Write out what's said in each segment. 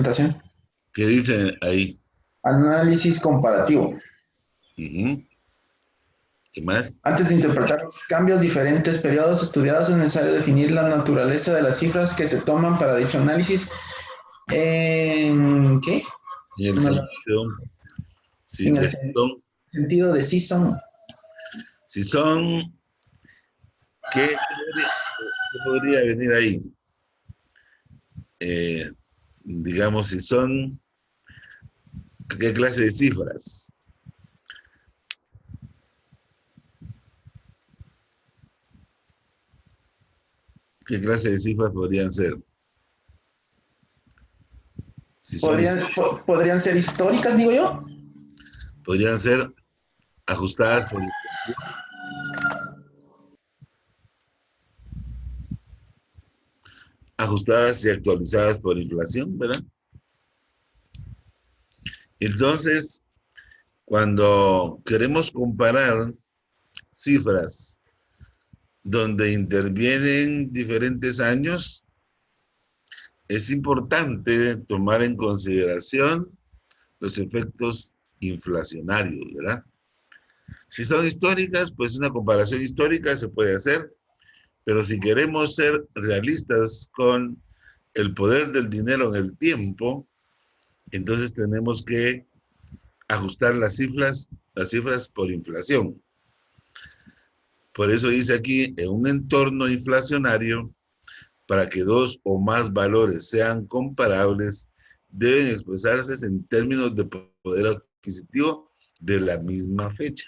Presentación. ¿Qué dice ahí? Análisis comparativo. Ujú. ¿Qué más? Antes de interpretar los cambios diferentes periodos estudiados es necesario definir la naturaleza de las cifras que se toman para dicho análisis. ¿En qué? En el No, sentido, si, en el sentido de si son. si son, ¿qué podría venir ahí? Eh, digamos, si son, ¿qué clase de cifras? ¿Qué clase de cifras podrían ser? Si son, Podrían ser históricas, digo yo. podrían ser ajustadas por inflación, ajustadas y actualizadas por inflación, ¿verdad? Entonces, cuando queremos comparar cifras donde intervienen diferentes años, es importante tomar en consideración los efectos inflacionarios, ¿verdad? Si son históricas, pues una comparación histórica se puede hacer, pero si queremos ser realistas con el poder del dinero en el tiempo, entonces tenemos que ajustar las cifras por inflación. Por eso dice aquí, en un entorno inflacionario, para que dos o más valores sean comparables, deben expresarse en términos de poder adquisitivo de la misma fecha.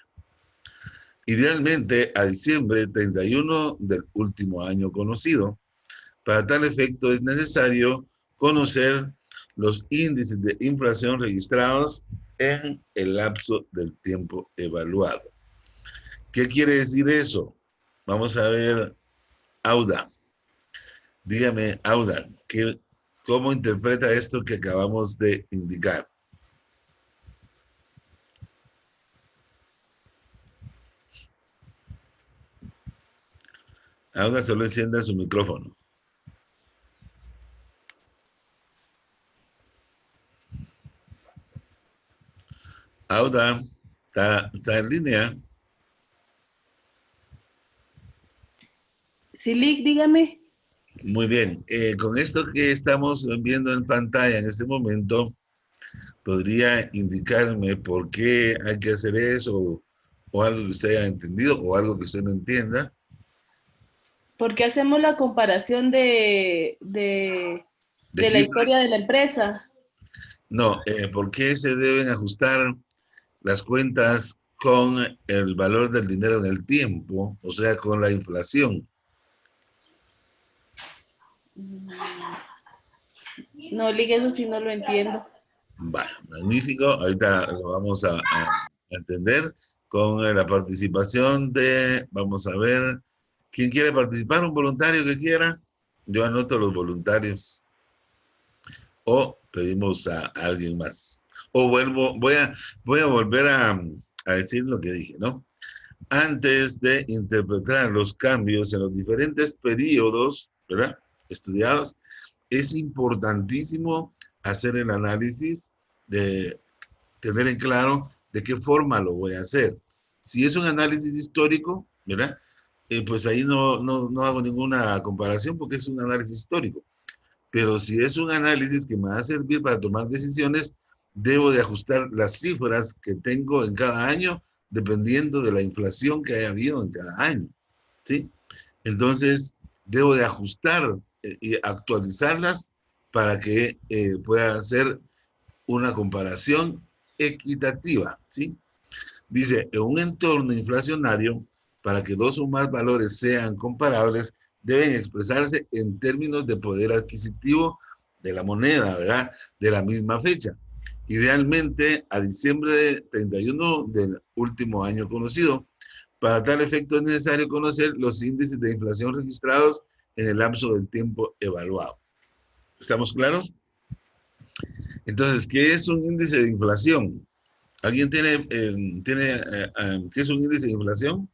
Idealmente a diciembre 31 del último año conocido. Para tal efecto es necesario conocer los índices de inflación registrados en el lapso del tiempo evaluado. ¿Qué quiere decir eso? Vamos a ver, Auda. Dígame, Auda, ¿cómo interpreta esto que acabamos de indicar? Auda, solo encienda su micrófono. Auda, ¿está en línea? Silic, dígame. Muy bien. Con esto que estamos viendo en pantalla en este momento, ¿podría indicarme por qué hay que hacer eso o algo que usted haya entendido o algo que usted no entienda? Porque hacemos la comparación ¿De de la historia cifras? de la empresa. No, ¿por qué se deben ajustar las cuentas con el valor del dinero en el tiempo, o sea, con la inflación? No, Lick, eso sí no lo entiendo. Va, magnífico. Ahorita lo vamos a entender con la participación de, vamos a ver, ¿quién quiere participar? ¿Un voluntario que quiera? Yo anoto los voluntarios. O pedimos a alguien más. O voy a volver a decir lo que dije, ¿no? Antes de interpretar los cambios en los diferentes periodos, ¿verdad? Estudiados, es importantísimo hacer el análisis de tener en claro de qué forma lo voy a hacer. Si es un análisis histórico, ¿verdad? Pues ahí no hago ninguna comparación porque es un análisis histórico. Pero si es un análisis que me va a servir para tomar decisiones, debo de ajustar las cifras que tengo en cada año dependiendo de la inflación que haya habido en cada año, ¿sí? Entonces, debo de ajustar y actualizarlas para que pueda hacer una comparación equitativa, ¿sí? Dice, en un entorno inflacionario, para que dos o más valores sean comparables, deben expresarse en términos de poder adquisitivo de la moneda, ¿verdad? De la misma fecha. Idealmente a diciembre 31 del último año conocido. Para tal efecto es necesario conocer los índices de inflación registrados en el lapso del tiempo evaluado. ¿Estamos claros? Entonces, ¿qué es un índice de inflación? ¿Alguien tiene qué es un índice de inflación?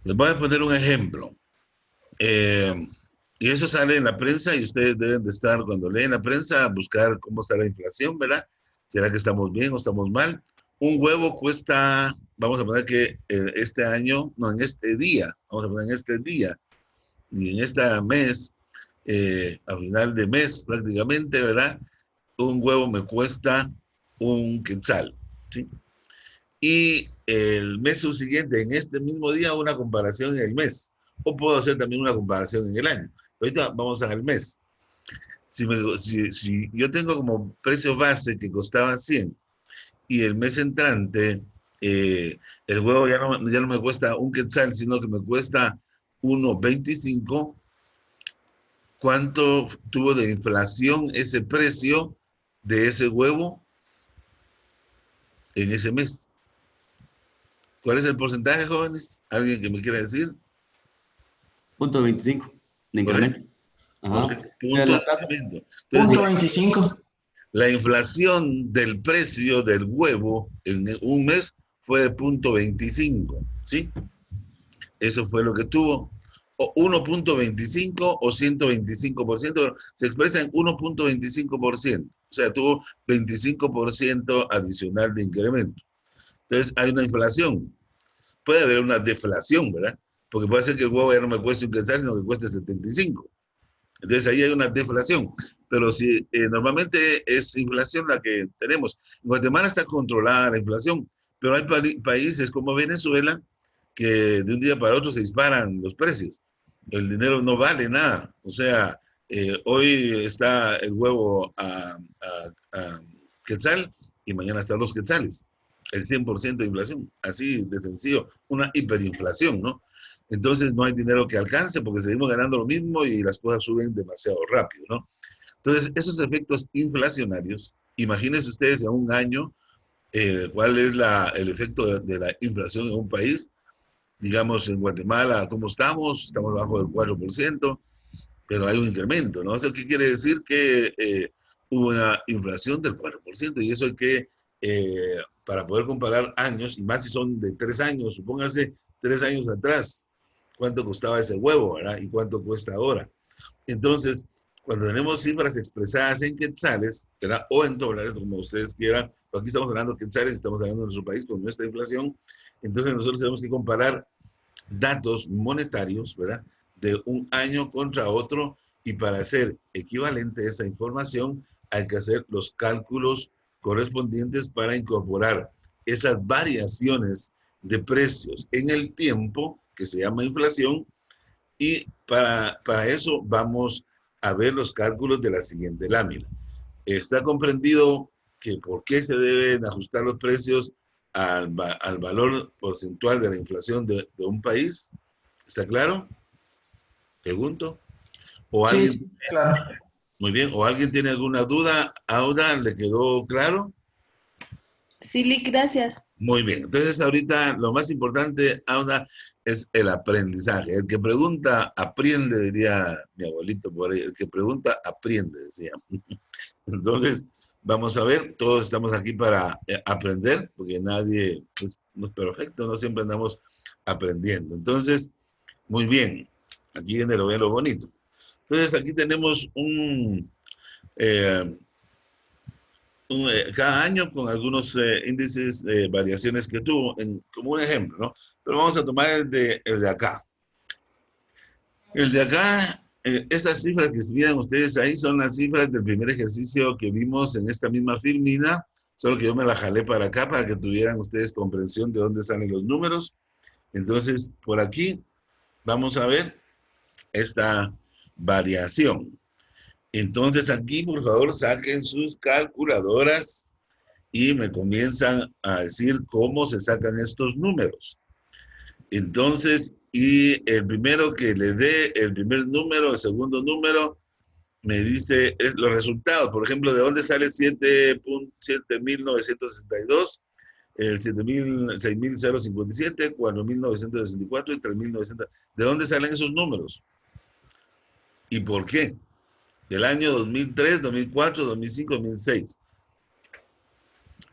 Les voy a poner un ejemplo. Y eso sale en la prensa y ustedes deben de estar, cuando leen la prensa, buscar cómo está la inflación, ¿verdad? ¿Será que estamos bien o estamos mal? Un huevo cuesta, vamos a poner que este año, no, en este día, vamos a poner en este día, y en este mes, a final de mes prácticamente, ¿verdad? Un huevo me cuesta un quetzal, ¿sí? Y el mes subsiguiente, en este mismo día, una comparación en el mes. O puedo hacer también una comparación en el año. Ahorita vamos al mes. Si yo tengo como precio base que costaba 100 y el mes entrante el huevo ya no me cuesta un quetzal, sino que me cuesta 1.25, ¿cuánto tuvo de inflación ese precio de ese huevo en ese mes? ¿Cuál es el porcentaje, jóvenes? ¿Alguien que me quiera decir? 0.25 de Correcto, incremento. Ajá. correcto. Punto La de tasa. incremento. Punto Entonces, 25. la inflación del precio del huevo en un mes fue de 0.25, ¿sí? Eso fue lo que tuvo. O 1.25 o 125%, se expresa en 1.25%. O sea, tuvo 25% adicional de incremento. Entonces, hay una inflación. Puede haber una deflación, ¿verdad? Porque puede ser que el huevo ya no me cueste un quetzal, sino que cueste 75. Entonces, ahí hay una deflación. Pero si normalmente es inflación la que tenemos. En Guatemala está controlada la inflación, pero hay países como Venezuela que de un día para otro se disparan los precios. El dinero no vale nada. O sea, hoy está el huevo a quetzal y mañana está a 2 quetzales. El 100% de inflación. Así de sencillo. Una hiperinflación, ¿no? Entonces no hay dinero que alcance porque seguimos ganando lo mismo y las cosas suben demasiado rápido, ¿no? Entonces, esos efectos inflacionarios, imagínense ustedes en un año cuál es el efecto de la inflación en un país. Digamos, en Guatemala, ¿cómo estamos? Estamos bajo del 4%, pero hay un incremento, ¿no? ¿Eso qué quiere decir? Que hubo una inflación del 4%, y eso hay que, para poder comparar años, y más si son de 3 años, supóngase 3 años atrás, cuánto costaba ese huevo, ¿verdad? Y cuánto cuesta ahora. Entonces, cuando tenemos cifras expresadas en quetzales, ¿verdad? O en dólares, como ustedes quieran, pero aquí estamos hablando de quetzales, estamos hablando de nuestro país con nuestra inflación, entonces nosotros tenemos que comparar datos monetarios, ¿verdad? De un año contra otro, y para hacer equivalente esa información hay que hacer los cálculos correspondientes para incorporar esas variaciones de precios en el tiempo, que se llama inflación, y para eso vamos a ver los cálculos de la siguiente lámina. Está comprendido que por qué se deben ajustar los precios al valor porcentual de la inflación de un país. ¿Está claro? Pregunto. ¿O alguien? Sí, claro. Muy bien. ¿O alguien tiene alguna duda? ¿Aura le quedó claro? Sí, Lick, gracias. Muy bien. Entonces, ahorita lo más importante, Aura, es el aprendizaje. El que pregunta, aprende, diría mi abuelito por ahí. El que pregunta, aprende, decía. Entonces, vamos a ver, todos estamos aquí para aprender, porque nadie no es perfecto, no siempre andamos aprendiendo. Entonces, muy bien, aquí viene lo bonito. Entonces, aquí tenemos eh, cada año con algunos índices de variaciones que tuvo, como un ejemplo, ¿no? Pero vamos a tomar el de acá. El de acá, estas cifras que miran ustedes ahí son las cifras del primer ejercicio que vimos en esta misma filmina, solo que yo me la jalé para acá para que tuvieran ustedes comprensión de dónde salen los números. Entonces, por aquí vamos a ver esta variación. Entonces, aquí, por favor, saquen sus calculadoras y me comienzan a decir cómo se sacan estos números. Entonces, y el primero que le dé el primer número, el segundo número, me dice los resultados. Por ejemplo, ¿de dónde sale 7.962? El 6.057, 4.964 y 3.900. ¿De dónde salen esos números? ¿Y por qué? Del año 2003, 2004, 2005, 2006.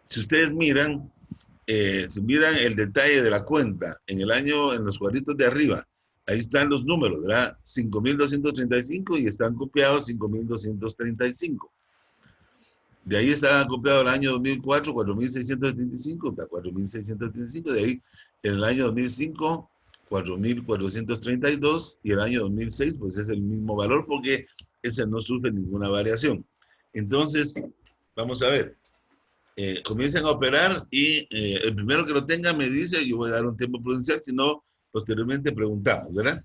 Si ustedes miran, si miran el detalle de la cuenta en el año, en los cuadritos de arriba, Ahí están los números, ¿verdad? 5.235 y están copiados 5.235. De ahí está copiado el año 2004, 4.675, está 4.675. De ahí, en el año 2005, 4.432. Y el año 2006, pues es el mismo valor porque ese no sufre ninguna variación. Entonces, vamos a ver. Comiencen a operar y el primero que lo tenga me dice, yo voy a dar un tiempo prudencial, si no, posteriormente preguntamos, ¿verdad?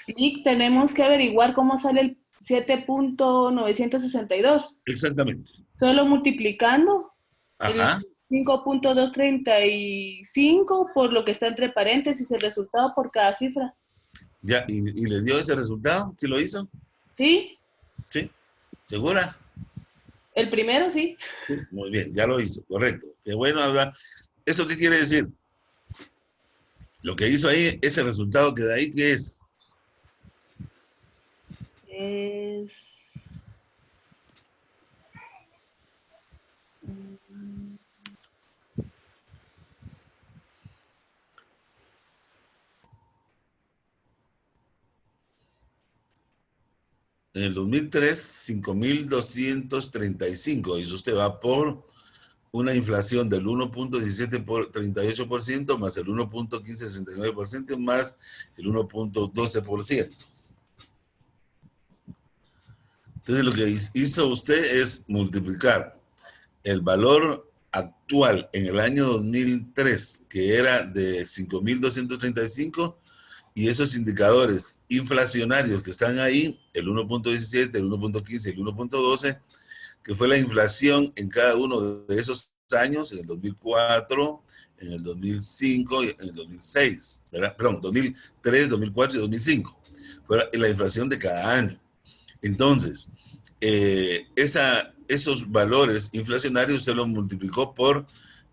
Y tenemos que averiguar cómo sale el 7.962. Exactamente. Solo multiplicando Ajá. el 5.235 por lo que está entre paréntesis, el resultado por cada cifra. Ya, ¿y le dio ese resultado? ¿Sí lo hizo? ¿Sí? ¿Sí? ¿Segura? El primero, sí. Sí, muy bien, ya lo hizo, correcto. Qué bueno hablar. ¿Eso qué quiere decir? Lo que hizo ahí, ese resultado que da ahí, ¿qué es? Es... En el 2003, 5.235. Y usted va por una inflación del 1.1738% más el 1.1569% más el 1.12%. Entonces lo que hizo usted es multiplicar el valor actual en el año 2003, que era de 5.235, y esos indicadores inflacionarios que están ahí, el 1.17, el 1.15 y el 1.12, que fue la inflación en cada uno de esos años, en el 2004, en el 2005 y en el 2006, ¿verdad? Perdón, 2003, 2004 y 2005. Fue la inflación de cada año. Entonces, esos valores inflacionarios usted los multiplicó por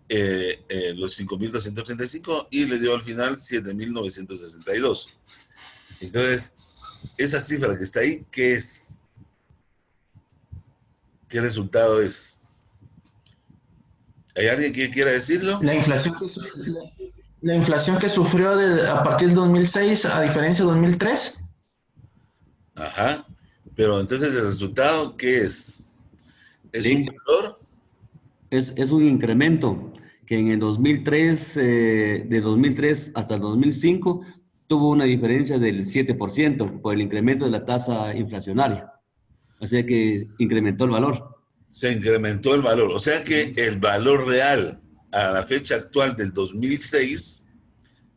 los 5.235 y le dio al final 7.962. Entonces, esa cifra que está ahí, ¿qué es? ¿Qué resultado es? ¿Hay alguien que quiera decirlo? La inflación que sufrió a partir del 2006 a diferencia de 2003. Ajá. Pero entonces el resultado, ¿qué es? ¿Es un Sí, valor? es un incremento que en el 2003, de 2003 hasta el 2005, tuvo una diferencia del 7% por el incremento de la tasa inflacionaria. O sea que incrementó el valor. Se incrementó el valor. O sea que el valor real a la fecha actual del 2006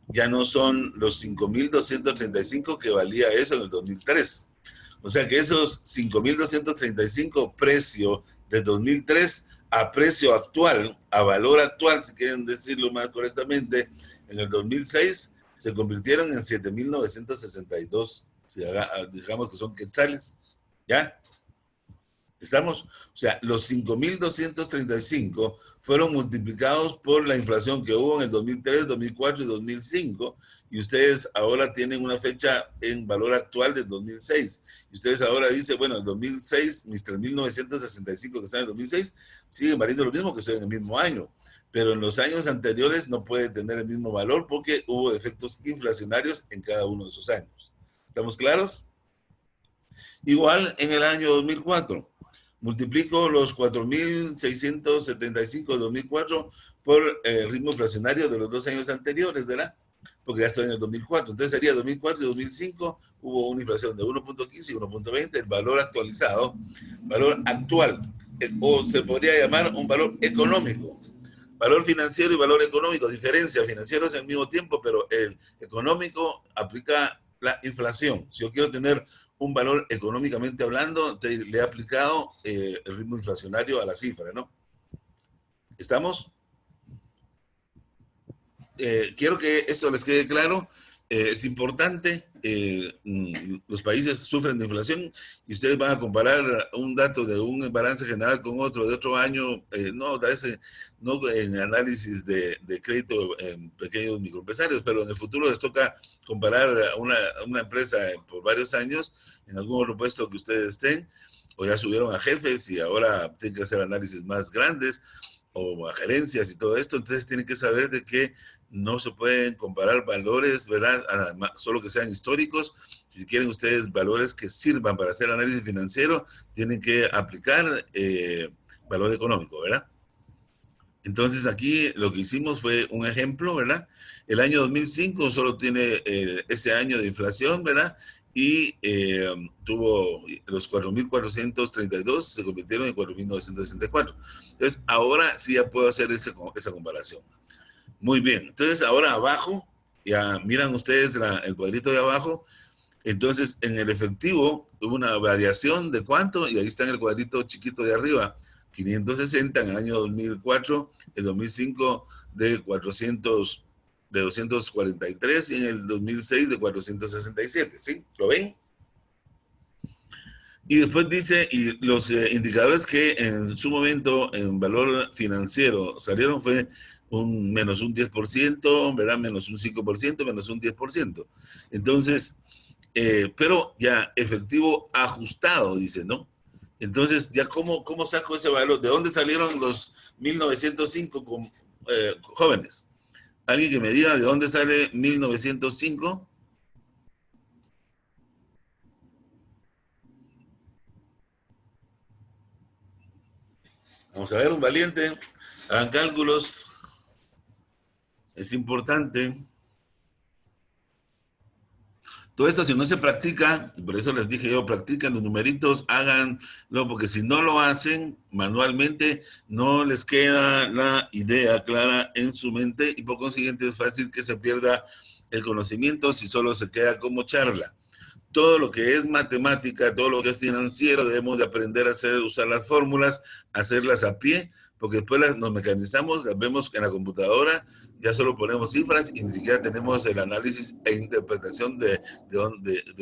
ya no son los 5.235 que valía eso en el 2003. O sea que esos 5.235 precio del 2003 a precio actual, a valor actual, si quieren decirlo más correctamente, en el 2006 se convirtieron en 7.962, si digamos que son quetzales, ¿ya? ¿Estamos? O sea, los 5.235 fueron multiplicados por la inflación que hubo en el 2003, 2004 y 2005, y ustedes ahora tienen una fecha en valor actual del 2006. Y ustedes ahora dicen, bueno, en el 2006, mis 3.965 que están en el 2006, siguen valiendo lo mismo que estoy en el mismo año. Pero en los años anteriores no puede tener el mismo valor porque hubo efectos inflacionarios en cada uno de esos años. ¿Estamos claros? Igual en el año 2004. Multiplico los 4.675 de 2004 por el ritmo inflacionario de los 2 años anteriores, ¿verdad? Porque ya estoy en el 2004. Entonces sería 2004 y 2005, hubo una inflación de 1.15 y 1.20, el valor actualizado, valor actual, o se podría llamar un valor económico. Valor financiero y valor económico, diferencia, financiero es al mismo tiempo, pero el económico aplica la inflación. Si yo quiero tener un valor económicamente hablando, le he aplicado el ritmo inflacionario a la cifra, ¿no? ¿Estamos? Quiero que esto les quede claro. Es importante, los países sufren de inflación y ustedes van a comparar un dato de un balance general con otro de otro año, no en análisis de crédito en pequeños microempresarios, pero en el futuro les toca comparar a una empresa por varios años en algún otro puesto que ustedes estén, o ya subieron a jefes y ahora tienen que hacer análisis más grandes, o a gerencias y todo esto, entonces tienen que saber de que no se pueden comparar valores, ¿verdad? Solo que sean históricos. Si quieren ustedes valores que sirvan para hacer análisis financiero, tienen que aplicar valor económico, ¿verdad? Entonces aquí lo que hicimos fue un ejemplo, ¿verdad? El año 2005 solo tiene ese año de inflación, ¿verdad? Y tuvo los 4.432, se convirtieron en 4.964. Entonces ahora sí ya puedo hacer esa comparación. Muy bien, entonces ahora abajo, ya miran ustedes el cuadrito de abajo, entonces en el efectivo hubo una variación de cuánto, y ahí está en el cuadrito chiquito de arriba, 560 en el año 2004, en 2005 de 243 y en el 2006 de 467, ¿sí? ¿Lo ven? Y después dice, y los indicadores que en su momento en valor financiero salieron fue menos un 10%, ¿verdad? Menos un 5%, menos un 10%. Entonces, pero ya efectivo ajustado, dice, ¿no? Entonces, ya ¿cómo saco ese valor? ¿De dónde salieron los 1905 jóvenes? ¿Alguien que me diga de dónde sale 1905? Vamos a ver, un valiente. Hagan cálculos. Es importante. Todo esto, si no se practica, y por eso les dije yo, practican los numeritos, háganlo, porque si no lo hacen manualmente, no les queda la idea clara en su mente y por consiguiente es fácil que se pierda el conocimiento si solo se queda como charla. Todo lo que es matemática, todo lo que es financiero, debemos de aprender a usar las fórmulas, hacerlas a pie, porque después nos mecanizamos, las vemos en la computadora, ya solo ponemos cifras y ni siquiera tenemos el análisis e interpretación de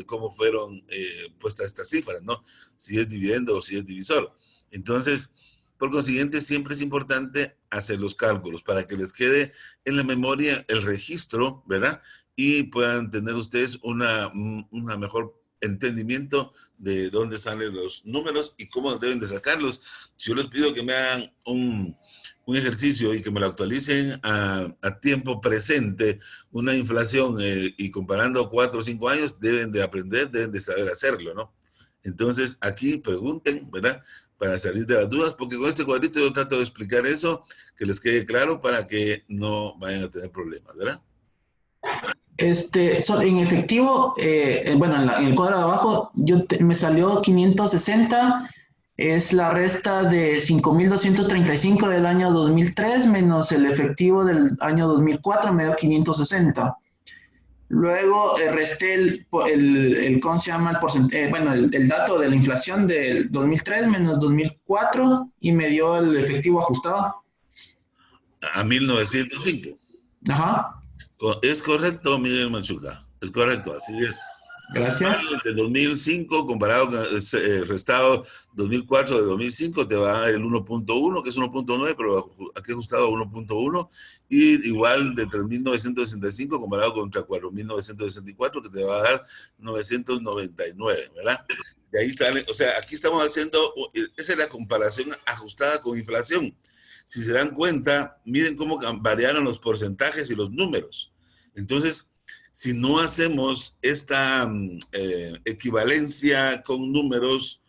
cómo fueron puestas estas cifras, ¿no? Si es dividendo o si es divisor. Entonces, por consiguiente, siempre es importante hacer los cálculos para que les quede en la memoria el registro, ¿verdad? Y puedan tener ustedes una mejor entendimiento de dónde salen los números y cómo deben de sacarlos. Si yo les pido que me hagan un ejercicio y que me lo actualicen a tiempo presente, una inflación y comparando 4 o 5 años, deben de aprender, deben de saber hacerlo, ¿no? Entonces, aquí pregunten, ¿verdad? Para salir de las dudas, porque con este cuadrito yo trato de explicar eso, que les quede claro para que no vayan a tener problemas, ¿verdad? En efectivo, bueno, en el cuadro de abajo me salió 560, es la resta de 5.235 del año 2003 menos el efectivo del año 2004, me dio 560. Luego resté ¿cómo se llama? El porcentaje, bueno, el dato de la inflación del 2003 menos 2004 y me dio el efectivo ajustado. A 1905. Ajá. Es correcto, Miguel Machuca. Es correcto, así es. Gracias. De 2005 comparado con restado 2004 de 2005 te va a dar el 1.1, que es 1.9, pero aquí ajustado a 1.1, y igual de 3.965 comparado contra 4.964 que te va a dar 999, ¿verdad? De ahí sale, o sea, aquí estamos haciendo, esa es la comparación ajustada con inflación. Si se dan cuenta, miren cómo variaron los porcentajes y los números. Entonces, si no hacemos esta equivalencia con números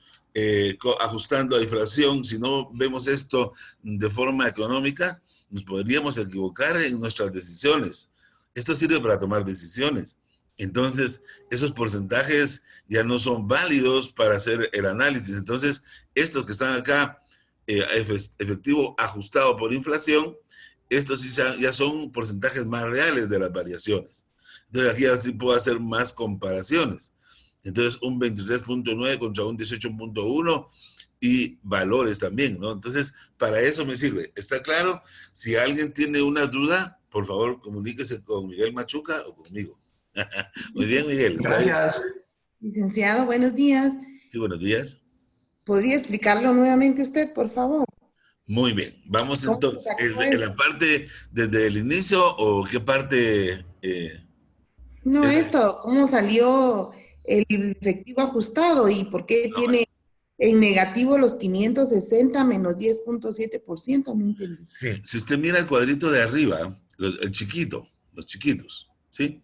ajustando a inflación, si no vemos esto de forma económica, nos podríamos equivocar en nuestras decisiones. Esto sirve para tomar decisiones. Entonces, esos porcentajes ya no son válidos para hacer el análisis. Entonces, estos que están acá, efectivo ajustado por inflación, estos sí ya son porcentajes más reales de las variaciones. Entonces aquí así puedo hacer más comparaciones. Entonces un 23.9 contra un 18.1 y valores también, ¿no? Entonces para eso me sirve. ¿Está claro? Si alguien tiene una duda, por favor comuníquese con Miguel Machuca o conmigo. Muy bien, Miguel. Gracias. Licenciado, buenos días. Sí, buenos días. ¿Podría explicarlo nuevamente usted, por favor? Muy bien. Vamos entonces. ¿En la parte desde el inicio o qué parte? No, esto, ¿cómo salió el efectivo ajustado y por qué tiene En negativo los 560 menos 10.7%, no entendí. Sí, si usted mira el cuadrito de arriba, el chiquito, los chiquitos, ¿sí?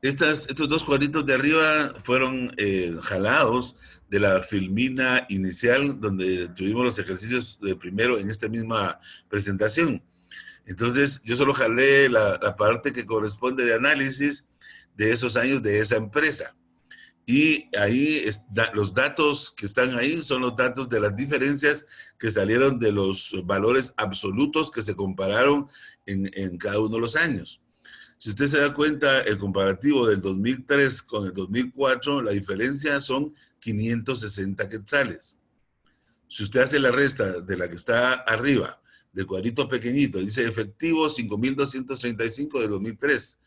Estos dos cuadritos de arriba fueron jalados de la filmina inicial donde tuvimos los ejercicios de primero en esta misma presentación. Entonces, yo solo jalé la parte que corresponde de análisis de esos años de esa empresa. Y ahí los datos que están ahí son los datos de las diferencias que salieron de los valores absolutos que se compararon en cada uno de los años. Si usted se da cuenta, el comparativo del 2003 con el 2004, la diferencia son 560 quetzales. Si usted hace la resta de la que está arriba, del cuadrito pequeñito, dice efectivo 5.235 del 2003,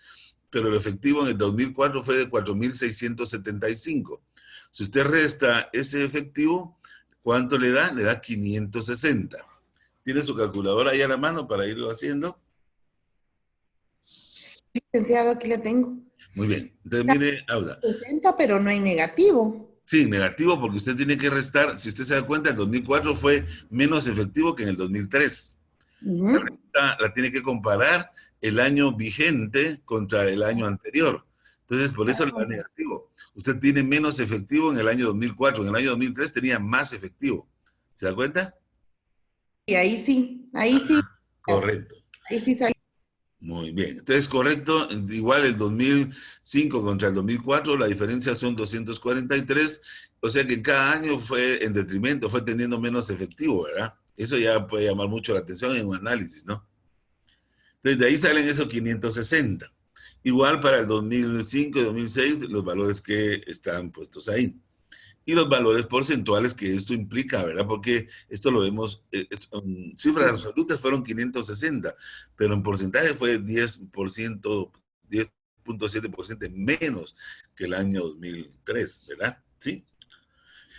pero el efectivo en el 2004 fue de 4.675. Si usted resta ese efectivo, ¿cuánto le da? Le da 560. ¿Tiene su calculadora ahí a la mano para irlo haciendo? Licenciado, aquí la tengo. Muy bien. Entonces, mire, Auda. 60, pero no hay negativo. Sí, negativo, porque usted tiene que restar, si usted se da cuenta, el 2004 fue menos efectivo que en el 2003. La tiene que comparar el año vigente contra el año anterior. Entonces, por eso le da negativo. Usted tiene menos efectivo en el año 2004. En el año 2003 tenía más efectivo. ¿Se da cuenta? Y ahí sí, ahí sí. Correcto. Ahí sí salió. Muy bien. Entonces, correcto. Igual el 2005 contra el 2004, la diferencia son 243. O sea que cada año fue en detrimento, fue teniendo menos efectivo, ¿verdad? Eso ya puede llamar mucho la atención en un análisis, ¿no? Entonces, de ahí salen esos 560. Igual para el 2005 y 2006, los valores que están puestos ahí. Y los valores porcentuales que esto implica, ¿verdad? Porque esto lo vemos, en cifras absolutas fueron 560, pero en porcentaje fue 10%, 10.7% menos que el año 2003, ¿verdad? ¿Sí?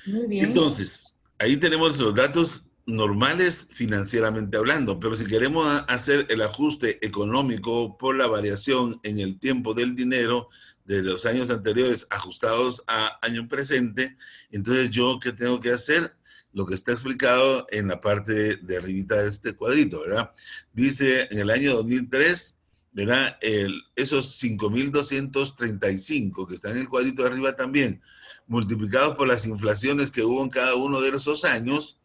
Muy bien. Entonces, ahí tenemos los datos normales financieramente hablando, pero si queremos hacer el ajuste económico por la variación en el tiempo del dinero de los años anteriores ajustados a año presente, entonces yo, ¿qué tengo que hacer? Lo que está explicado en la parte de arribita de este cuadrito, ¿verdad? Dice, en el año 2003, ¿verdad? Esos 5.235 que están en el cuadrito de arriba también, multiplicados por las inflaciones que hubo en cada uno de esos años,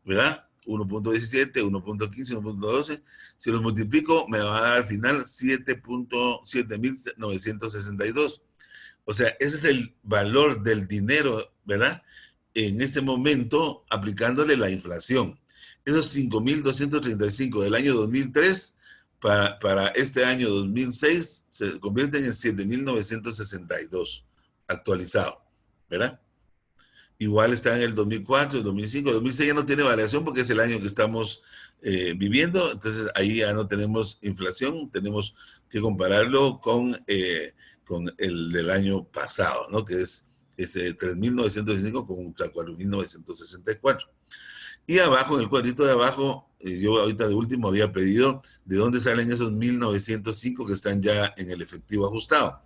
¿verdad? 1.17, 1.15, 1.12. Si los multiplico, me va a dar al final 7.962. O sea, ese es el valor del dinero, ¿verdad? En ese momento, aplicándole la inflación. Esos 5.235 del año 2003 para este año 2006 se convierten en 7.962 actualizado, ¿verdad? Igual está en el 2004, el 2005, el 2006 ya no tiene variación porque es el año que estamos viviendo, entonces ahí ya no tenemos inflación, tenemos que compararlo con el del año pasado, ¿no? Que es ese 3.965 contra 4.964. Y abajo, en el cuadrito de abajo, yo ahorita de último había pedido de dónde salen esos 1.905 que están ya en el efectivo ajustado.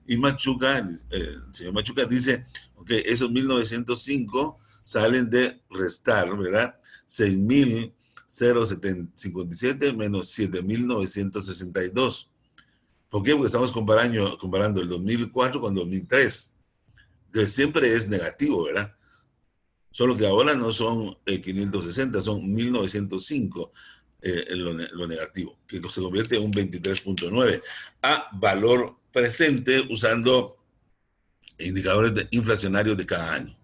Y Machuca, el señor Machuca dice, ok, esos 1.905 salen de restar, ¿verdad? 6.057 menos 7.962. ¿Por qué? Porque estamos comparando el 2004 con 2003. Entonces siempre es negativo, ¿verdad? Solo que ahora no son 560, son 1.905 lo negativo, que se convierte en un 23.9 a valor presente usando indicadores inflacionarios de cada año.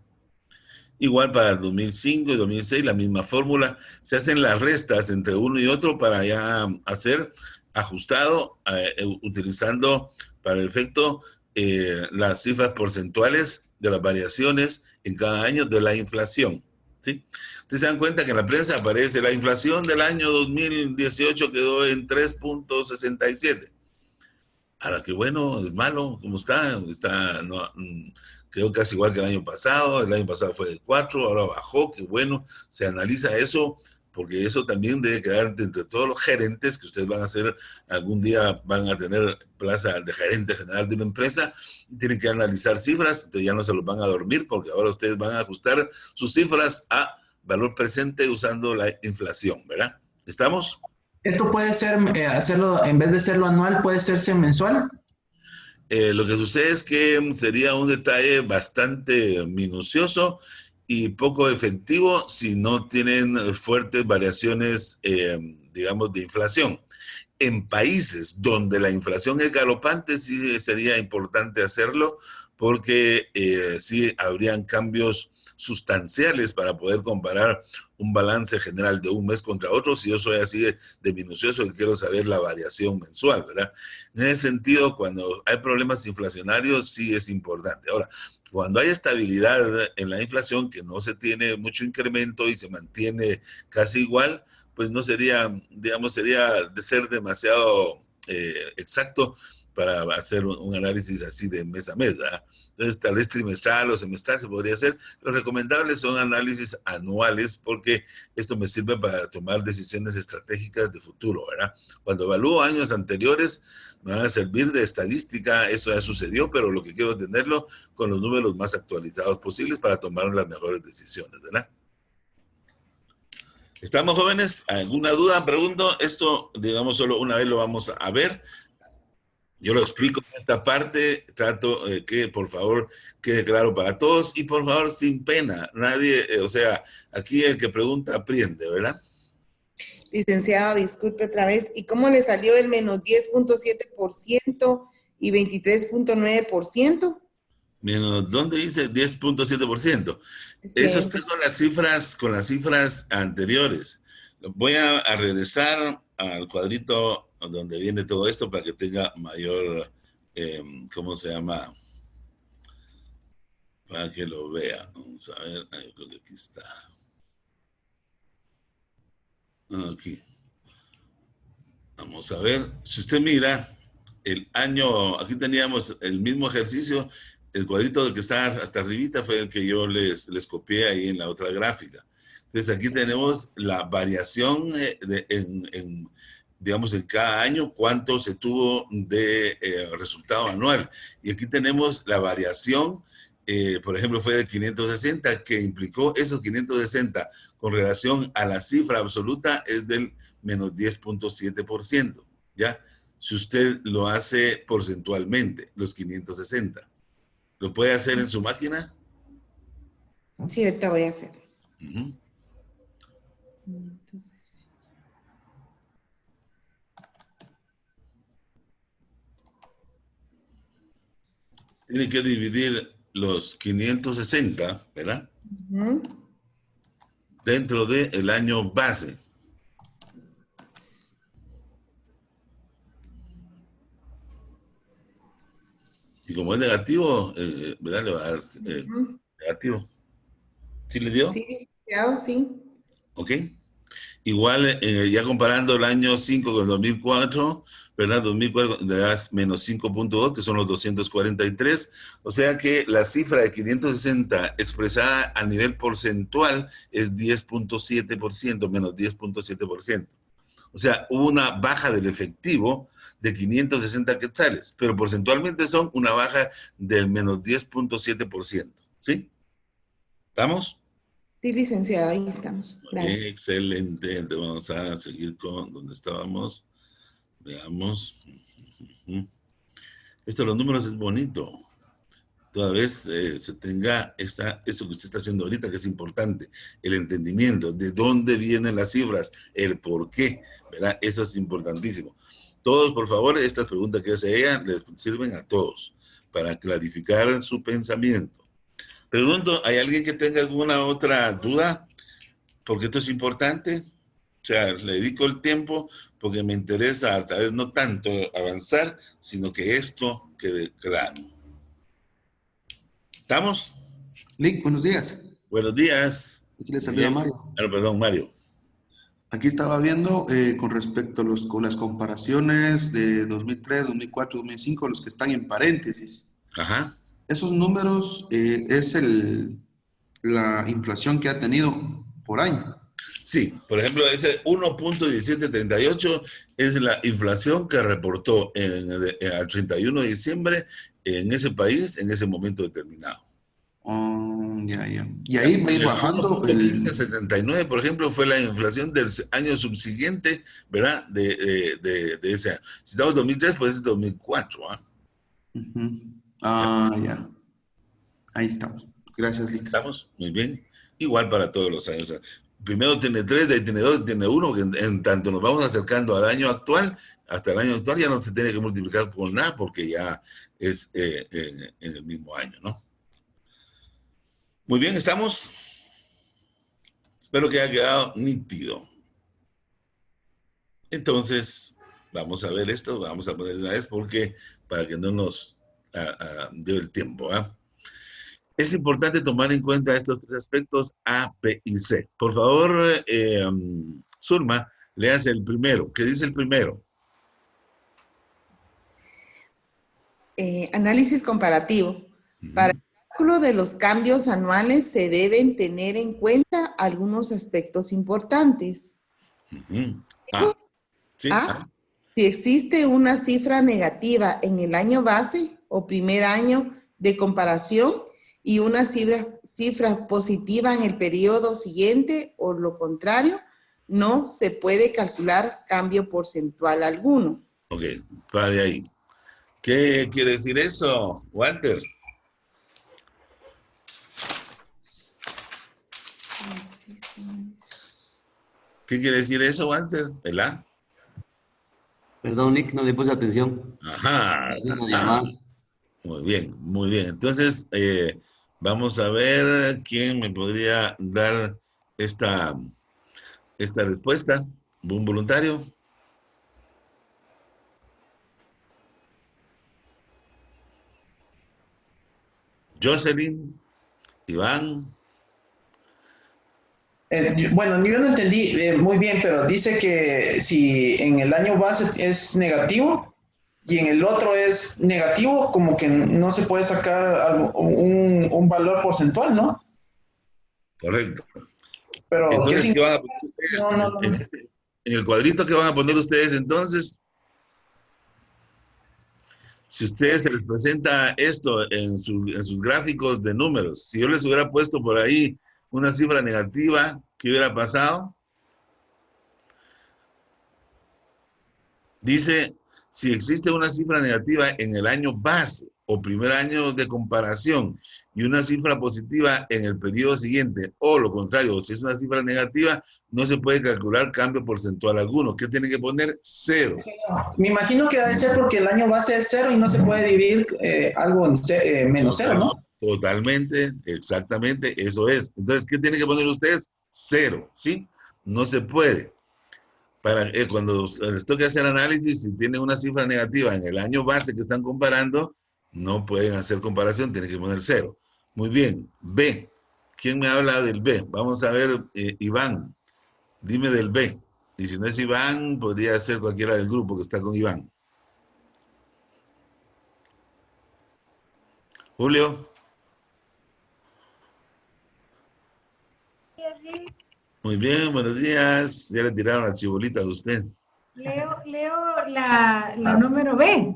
Igual para el 2005 y 2006, la misma fórmula. Se hacen las restas entre uno y otro para ya hacer ajustado, utilizando para el efecto las cifras porcentuales de las variaciones en cada año de la inflación. ¿Sí? Ustedes se dan cuenta que en la prensa aparece la inflación del año 2018 quedó en 3.67. Ahora, qué bueno, es malo, ¿cómo está? No, quedó casi igual que el año pasado fue de 4, ahora bajó, qué bueno, se analiza eso porque eso también debe quedar entre todos los gerentes que ustedes van a hacer, algún día van a tener plaza de gerente general de una empresa, tienen que analizar cifras, entonces ya no se los van a dormir, porque ahora ustedes van a ajustar sus cifras a valor presente usando la inflación, ¿verdad? ¿Estamos? Esto puede ser, hacerlo, en vez de serlo anual, puede hacerse mensual. Lo que sucede es que sería un detalle bastante minucioso y poco efectivo si no tienen fuertes variaciones, digamos, de inflación. En países donde la inflación es galopante, sí sería importante hacerlo, porque sí habrían cambios sustanciales para poder comparar un balance general de un mes contra otro. Si yo soy así de minucioso y quiero saber la variación mensual, ¿verdad? En ese sentido, cuando hay problemas inflacionarios, sí es importante. Ahora, cuando hay estabilidad en la inflación, que no se tiene mucho incremento y se mantiene casi igual, pues no sería, digamos, sería de ser demasiado exacto para hacer un análisis así de mes a mes, ¿verdad? Entonces, tal vez trimestral o semestral se podría hacer. Lo recomendable son análisis anuales, porque esto me sirve para tomar decisiones estratégicas de futuro, ¿verdad? Cuando evalúo años anteriores, me van a servir de estadística, eso ya sucedió, pero lo que quiero es tenerlo con los números más actualizados posibles para tomar las mejores decisiones, ¿verdad? ¿Estamos, jóvenes? ¿Alguna duda? Pregunto. Esto, digamos, solo una vez lo vamos a ver. Yo lo explico en esta parte, trato que por favor quede claro para todos y por favor sin pena. Nadie, o sea, aquí el que pregunta aprende, ¿verdad? Licenciado, disculpe otra vez. ¿Y cómo le salió el menos 10.7% y 23.9%? Menos, ¿dónde dice 10.7%? Eso está con las cifras anteriores. Voy a regresar al cuadrito donde viene todo esto para que tenga mayor, ¿cómo se llama? Para que lo vea. Vamos a ver, yo creo que aquí está. Aquí. Vamos a ver. Si usted mira, el año, aquí teníamos el mismo ejercicio, el cuadrito del que está hasta arribita fue el que yo les copié ahí en la otra gráfica. Entonces aquí tenemos la variación digamos, en cada año, cuánto se tuvo de resultado anual. Y aquí tenemos la variación, por ejemplo, fue de 560, que implicó esos 560 con relación a la cifra absoluta es del menos 10.7%, ¿ya? Si usted lo hace porcentualmente, los 560. ¿Lo puede hacer en su máquina? Sí, ahorita voy a hacer. Entonces, Tiene que dividir los 560, ¿verdad? Dentro del año base. Y como es negativo, ¿verdad? Le va a dar negativo. ¿Sí le dio? Sí, licenciado, sí. ¿Ok? Igual, ya comparando el año 5 con el 2004, ¿verdad? 2004 le das menos 5.2, que son los 243. O sea que la cifra de 560 expresada a nivel porcentual es 10.7%, menos 10.7%. O sea, hubo una baja del efectivo de 560 quetzales, pero porcentualmente son una baja del menos 10.7%. ¿Sí? ¿Estamos? Sí, licenciado, ahí estamos. Gracias. Excelente. Entonces vamos a seguir con donde estábamos. Veamos. Esto de los números es bonito. Toda vez se tenga eso que usted está haciendo ahorita, que es importante, el entendimiento de dónde vienen las cifras, el por qué, ¿verdad? Eso es importantísimo. Todos, por favor, estas preguntas que hace ella les sirven a todos para clarificar su pensamiento. Pregunto, ¿hay alguien que tenga alguna otra duda? Porque esto es importante. O sea, le dedico el tiempo porque me interesa tal vez no tanto avanzar, sino que esto quede claro. ¿Estamos? Lick, buenos días. Buenos días. Aquí le saluda Mario. Perdón, Mario. Aquí estaba viendo con respecto a con las comparaciones de 2003, 2004, 2005, los que están en paréntesis. Ajá. Esos números es la inflación que ha tenido por año. Sí, por ejemplo, ese 1.1738 es la inflación que reportó al 31 de diciembre en ese país en ese momento determinado. Ya. Y ahí va a ir bajando el 1579, por ejemplo, fue la inflación del año subsiguiente, ¿verdad? De ese año. Si estamos en 2003, pues es 2004, ¿ah? Ya. Ahí estamos. Gracias, Lic. ¿Estamos? Muy bien. Igual para todos los años. Primero tiene 3, de ahí tiene 2, tiene 1, que en tanto nos vamos acercando al año actual, hasta el año actual ya no se tiene que multiplicar por nada porque ya es en el mismo año, ¿no? Muy bien, ¿estamos? Espero que haya quedado nítido. Entonces, vamos a ver esto, vamos a poner una vez porque para que no nos lleve el tiempo, ¿ah? Es importante tomar en cuenta estos 3 aspectos A, B y C. Por favor, Zulma, léase el primero. ¿Qué dice el primero? Análisis comparativo. Para el cálculo de los cambios anuales se deben tener en cuenta algunos aspectos importantes. ¿Sí? Si existe una cifra negativa en el año base o primer año de comparación, y una cifra positiva en el periodo siguiente, o lo contrario, no se puede calcular cambio porcentual alguno. Ok, para de ahí. ¿Qué quiere decir eso, Walter? ¿Qué quiere decir eso, Walter? ¿Verdad? Perdón, Nick, no le puse atención. Ajá. Muy bien, muy bien. Entonces, vamos a ver quién me podría dar esta respuesta. ¿Un voluntario? Jocelyn, Iván. Bueno, yo no entendí muy bien, pero dice que si en el año base es negativo y en el otro es negativo, como que no se puede sacar un valor porcentual, ¿no? Correcto. Pero, entonces, ¿qué van a poner ustedes? En el cuadrito que van a poner ustedes entonces, si ustedes se les presenta esto en sus gráficos de números, si yo les hubiera puesto por ahí una cifra negativa, ¿qué hubiera pasado? Dice, si existe una cifra negativa en el año base o primer año de comparación y una cifra positiva en el periodo siguiente, o lo contrario, si es una cifra negativa, no se puede calcular cambio porcentual alguno. ¿Qué tiene que poner? 0. Me imagino que debe ser porque el año base es 0 y no se puede dividir algo en menos 0, ¿no? Totalmente, exactamente, eso es. Entonces, ¿qué tienen que poner ustedes? 0, ¿sí? No se puede. Cuando les toque hacer análisis, si tienen una cifra negativa en el año base que están comparando, no pueden hacer comparación, tienen que poner 0. Muy bien, B. ¿Quién me habla del B? Vamos a ver, Iván, dime del B. Y si no es Iván, podría ser cualquiera del grupo que está con Iván. Julio. Muy bien, buenos días. Ya le tiraron la chibolita a usted. Leo la número B.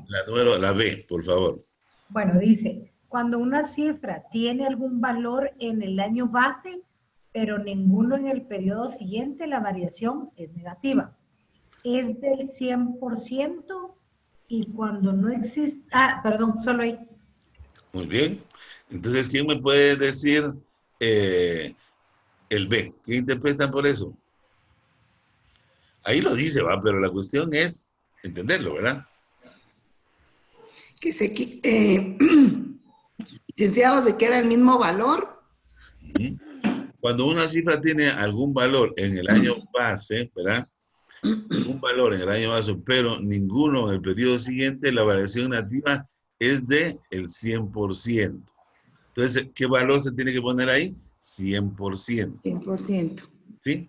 La B, por favor. Bueno, dice, cuando una cifra tiene algún valor en el año base, pero ninguno en el periodo siguiente, la variación es negativa. Es del 100% y cuando no existe... perdón, solo ahí. Muy bien. Entonces, ¿quién me puede decir el B? ¿Qué interpretan por eso? Ahí lo dice, va, pero la cuestión es entenderlo, ¿verdad? Licenciado, ¿se queda el mismo valor? Cuando una cifra tiene algún valor en el año base, ¿verdad? Un valor en el año base, pero ninguno en el periodo siguiente, la variación nativa es del 100%. Entonces, ¿qué valor se tiene que poner ahí? 100%. 100%. ¿Sí?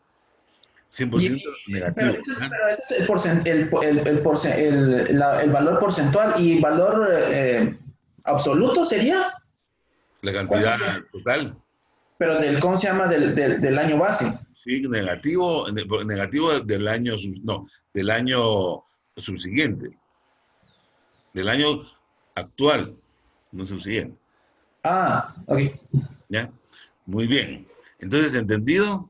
100% negativo. Pero ese es el valor porcentual. ¿Y valor absoluto sería? La cantidad total. Pero ¿cómo se llama? Del año base. Sí, negativo, negativo del año, no, del año subsiguiente, del año actual, no subsiguiente. Ah, ok. ¿Ya? Muy bien. Entonces, ¿entendido?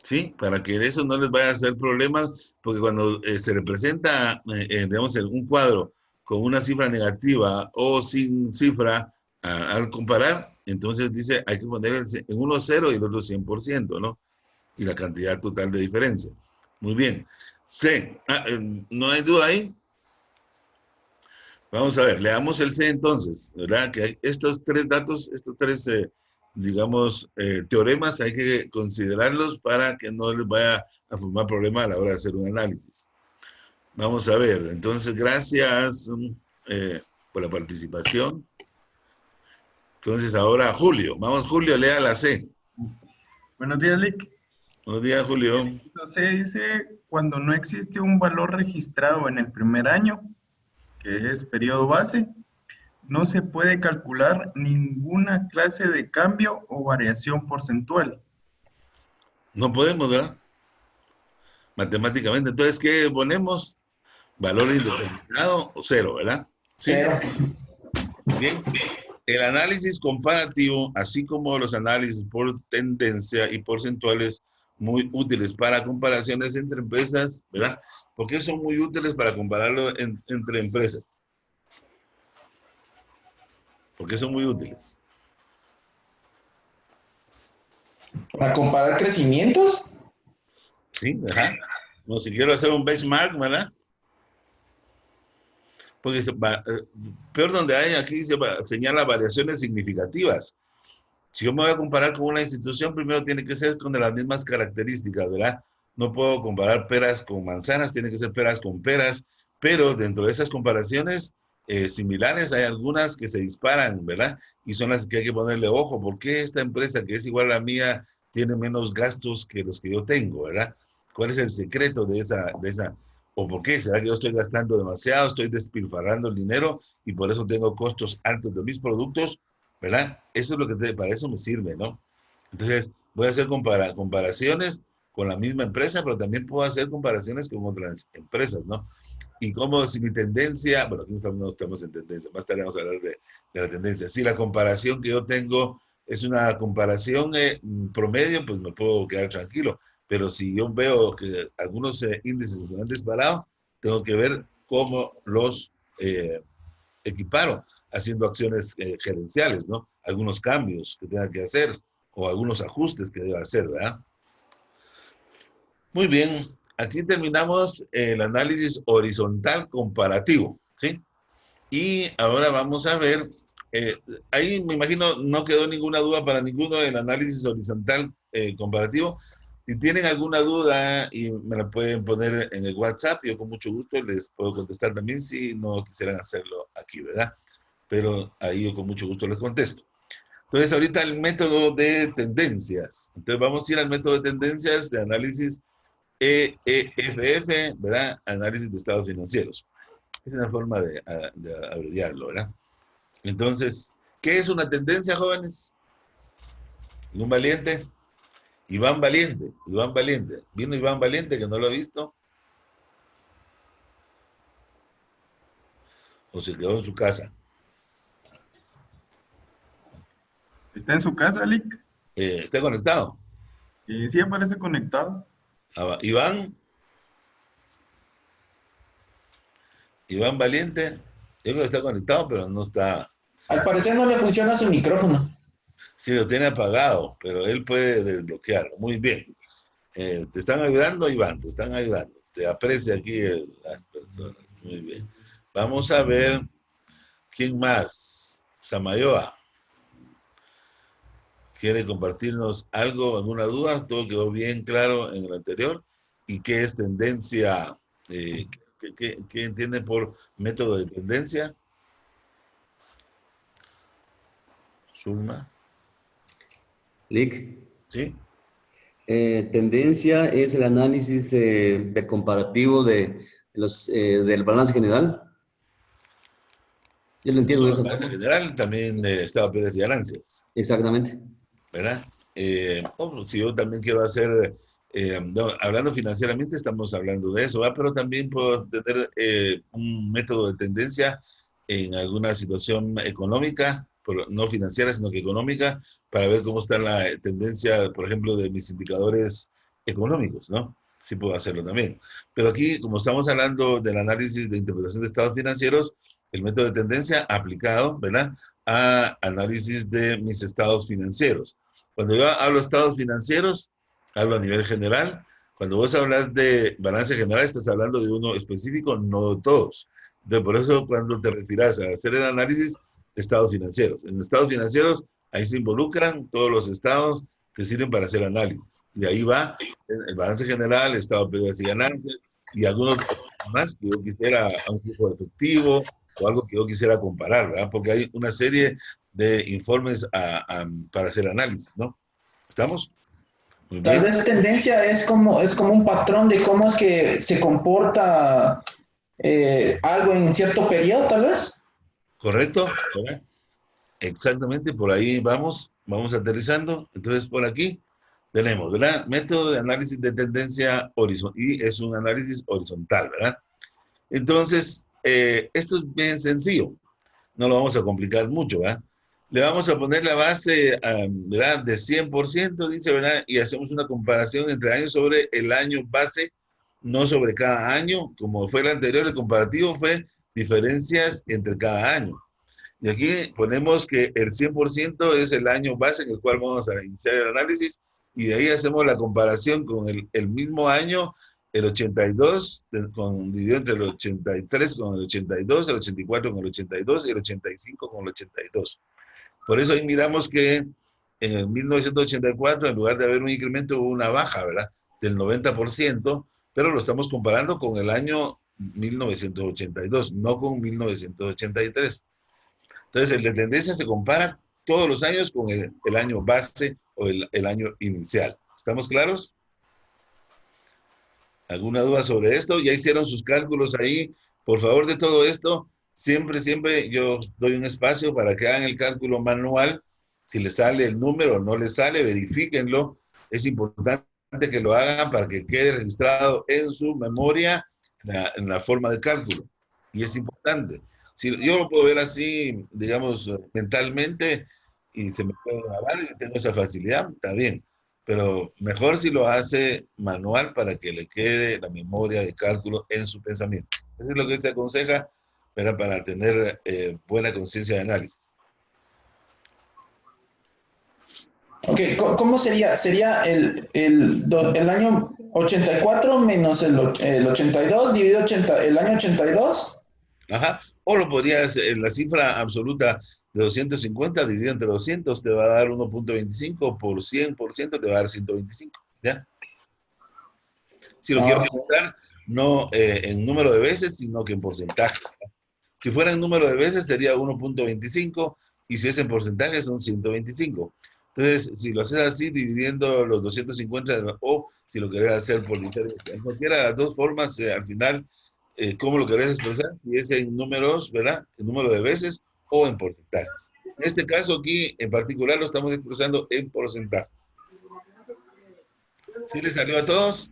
¿Sí? Para que de eso no les vaya a hacer problemas, porque cuando se representa, digamos, un cuadro con una cifra negativa o sin cifra, al comparar, entonces dice, hay que poner en uno 0 y el otro 100%, ¿no? Y la cantidad total de diferencia. Muy bien. C. ¿No hay duda ahí? Vamos a ver, leamos el C entonces, ¿verdad? Que hay estos tres datos, estos tres, digamos, teoremas, hay que considerarlos para que no les vaya a formar problema a la hora de hacer un análisis. Vamos a ver, entonces, gracias por la participación. Entonces, ahora Julio. Vamos, Julio, lea la C. Buenos días, Lick. Buenos días, Julio. Entonces dice, cuando no existe un valor registrado en el primer año, que es periodo base, no se puede calcular ninguna clase de cambio o variación porcentual. No podemos, ¿verdad? Matemáticamente. Entonces, ¿qué ponemos? Valor indeterminado o 0, ¿verdad? ¿Sí? 0. Bien. El análisis comparativo, así como los análisis por tendencia y porcentuales, muy útiles para comparaciones entre empresas, ¿verdad? ¿Por qué son muy útiles para compararlo entre empresas? ¿Por qué son muy útiles? ¿Para comparar crecimientos? Sí, ajá. No, si quiero hacer un benchmark, ¿verdad? Porque peor donde hay, aquí se señala variaciones significativas. Si yo me voy a comparar con una institución, primero tiene que ser con las mismas características, ¿verdad? No puedo comparar peras con manzanas, tiene que ser peras con peras, pero dentro de esas comparaciones similares hay algunas que se disparan, ¿verdad? Y son las que hay que ponerle ojo. ¿Por qué esta empresa que es igual a la mía tiene menos gastos que los que yo tengo, ¿verdad? ¿Cuál es el secreto de esa? ¿O por qué? ¿Será que yo estoy gastando demasiado, estoy despilfarrando el dinero y por eso tengo costos altos de mis productos? ¿Verdad? Eso es lo que para eso me sirve, ¿no? Entonces, voy a hacer comparaciones con la misma empresa, pero también puedo hacer comparaciones con otras empresas, ¿no? Y como si mi tendencia, bueno, aquí no estamos en tendencia, más tarde vamos a hablar de la tendencia. Si la comparación que yo tengo es una comparación promedio, pues me puedo quedar tranquilo. Pero si yo veo que algunos índices se han disparado, tengo que ver cómo los equiparo, haciendo acciones gerenciales, ¿no? Algunos cambios que tenga que hacer o algunos ajustes que deba hacer, ¿verdad? Muy bien, aquí terminamos el análisis horizontal comparativo, ¿sí? Y ahora vamos a ver, ahí me imagino no quedó ninguna duda para ninguno del análisis horizontal comparativo. Si tienen alguna duda y me la pueden poner en el WhatsApp, yo con mucho gusto les puedo contestar también si no quisieran hacerlo aquí, ¿verdad? Pero ahí yo con mucho gusto les contesto. Entonces, ahorita el método de tendencias. Entonces, vamos a ir al método de tendencias de análisis EFF, ¿verdad? Análisis de estados financieros. Es una forma de abreviarlo, ¿verdad? Entonces, ¿qué es una tendencia, jóvenes? ¿Un valiente? Iván Valiente, Iván Valiente. ¿Vino Iván Valiente que no lo ha visto? ¿O se quedó en su casa? ¿Está en su casa, Lick? ¿Está conectado? Sí, aparece conectado. Iván Valiente, yo creo que está conectado, pero no está. Al parecer no le funciona su micrófono. Sí, lo tiene apagado, pero él puede desbloquearlo. Muy bien. Te están ayudando, Iván, te están ayudando. Te aprecia aquí las personas. Muy bien. Vamos a ver quién más. Samayoa. ¿Quiere compartirnos algo, alguna duda? Todo quedó bien claro en el anterior. ¿Y qué es tendencia? ¿Qué entiende por método de tendencia? Zulma. Lick. ¿Sí? Tendencia es el análisis de comparativo del balance general. Yo lo entiendo de Eso, esa balance forma. general, también estado de pérdidas y ganancias. Exactamente. ¿Verdad? si yo también quiero hacer, no, hablando financieramente estamos hablando de eso, ¿va? Pero también puedo tener un método de tendencia en alguna situación económica, pero no financiera, sino que económica, para ver cómo está la tendencia, por ejemplo, de mis indicadores económicos, ¿no? Sí puedo hacerlo también. Pero aquí, como estamos hablando del análisis de interpretación de estados financieros, el método de tendencia aplicado, ¿verdad?, a análisis de mis estados financieros. Cuando yo hablo de estados financieros, hablo a nivel general. Cuando vos hablas de balance general, estás hablando de uno específico, no de todos. Entonces, por eso cuando te refieras a hacer el análisis de estados financieros. En estados financieros, ahí se involucran todos los estados que sirven para hacer análisis. Y ahí va el balance general, el estado de pérdidas y ganancias, y algunos más que yo quisiera, a un flujo de efectivo, o algo que yo quisiera comparar, ¿verdad? Porque hay una serie de informes para hacer análisis, ¿no? ¿Estamos? Muy Tal bien. vez tendencia es como un patrón de cómo es que se comporta algo en cierto periodo, tal vez. ¿Correcto? ¿Verdad? Exactamente, por ahí vamos aterrizando. Entonces, por aquí tenemos, ¿verdad? Método de análisis de tendencia horizontal, y es un análisis horizontal, ¿verdad? Entonces, esto es bien sencillo, no lo vamos a complicar mucho, ¿verdad? Le vamos a poner la base, ¿verdad?, de 100%, dice, ¿verdad? Y hacemos una comparación entre años sobre el año base, no sobre cada año, como fue el anterior, el comparativo fue diferencias entre cada año. Y aquí ponemos que el 100% es el año base en el cual vamos a iniciar el análisis, y de ahí hacemos la comparación con el mismo año, el 82, dividido entre el 83 con el 82, el 84 con el 82 y el 85 con el 82. Por eso ahí miramos que en el 1984, en lugar de haber un incremento, hubo una baja, ¿verdad?, del 90%, pero lo estamos comparando con el año 1982, no con 1983. Entonces, el de tendencia se compara todos los años con el año base o el año inicial. ¿Estamos claros? ¿Alguna duda sobre esto? ¿Ya hicieron sus cálculos ahí? Por favor, de todo esto, siempre yo doy un espacio para que hagan el cálculo manual. Si les sale el número o no les sale, verifíquenlo. Es importante que lo hagan para que quede registrado en su memoria en la forma de cálculo. Y es importante. Si yo lo puedo ver así, digamos, mentalmente, y se me puede grabar y tengo esa facilidad, está bien. Pero mejor si lo hace manual para que le quede la memoria de cálculo en su pensamiento. Eso es lo que se aconseja, ¿verdad?, para tener buena conciencia de análisis. Ok, ¿cómo sería? ¿Sería el año 84 menos el 82 dividido el año 82? Ajá. O lo podrías, la cifra absoluta de 250 dividido entre 200 te va a dar 1.25, por 100% te va a dar 125, ¿ya? Si lo quiero contar, no en número de veces, sino que en porcentaje. Si fuera en número de veces sería 1.25, y si es en porcentaje son 125. Entonces, si lo haces así, dividiendo los 250, o si lo querés hacer por diferencia, en cualquiera de las dos formas, al final, ¿cómo lo querés expresar? Si es en números, ¿verdad?, en número de veces o en porcentajes. En este caso aquí, en particular, lo estamos expresando en porcentaje. ¿Sí les salió a todos?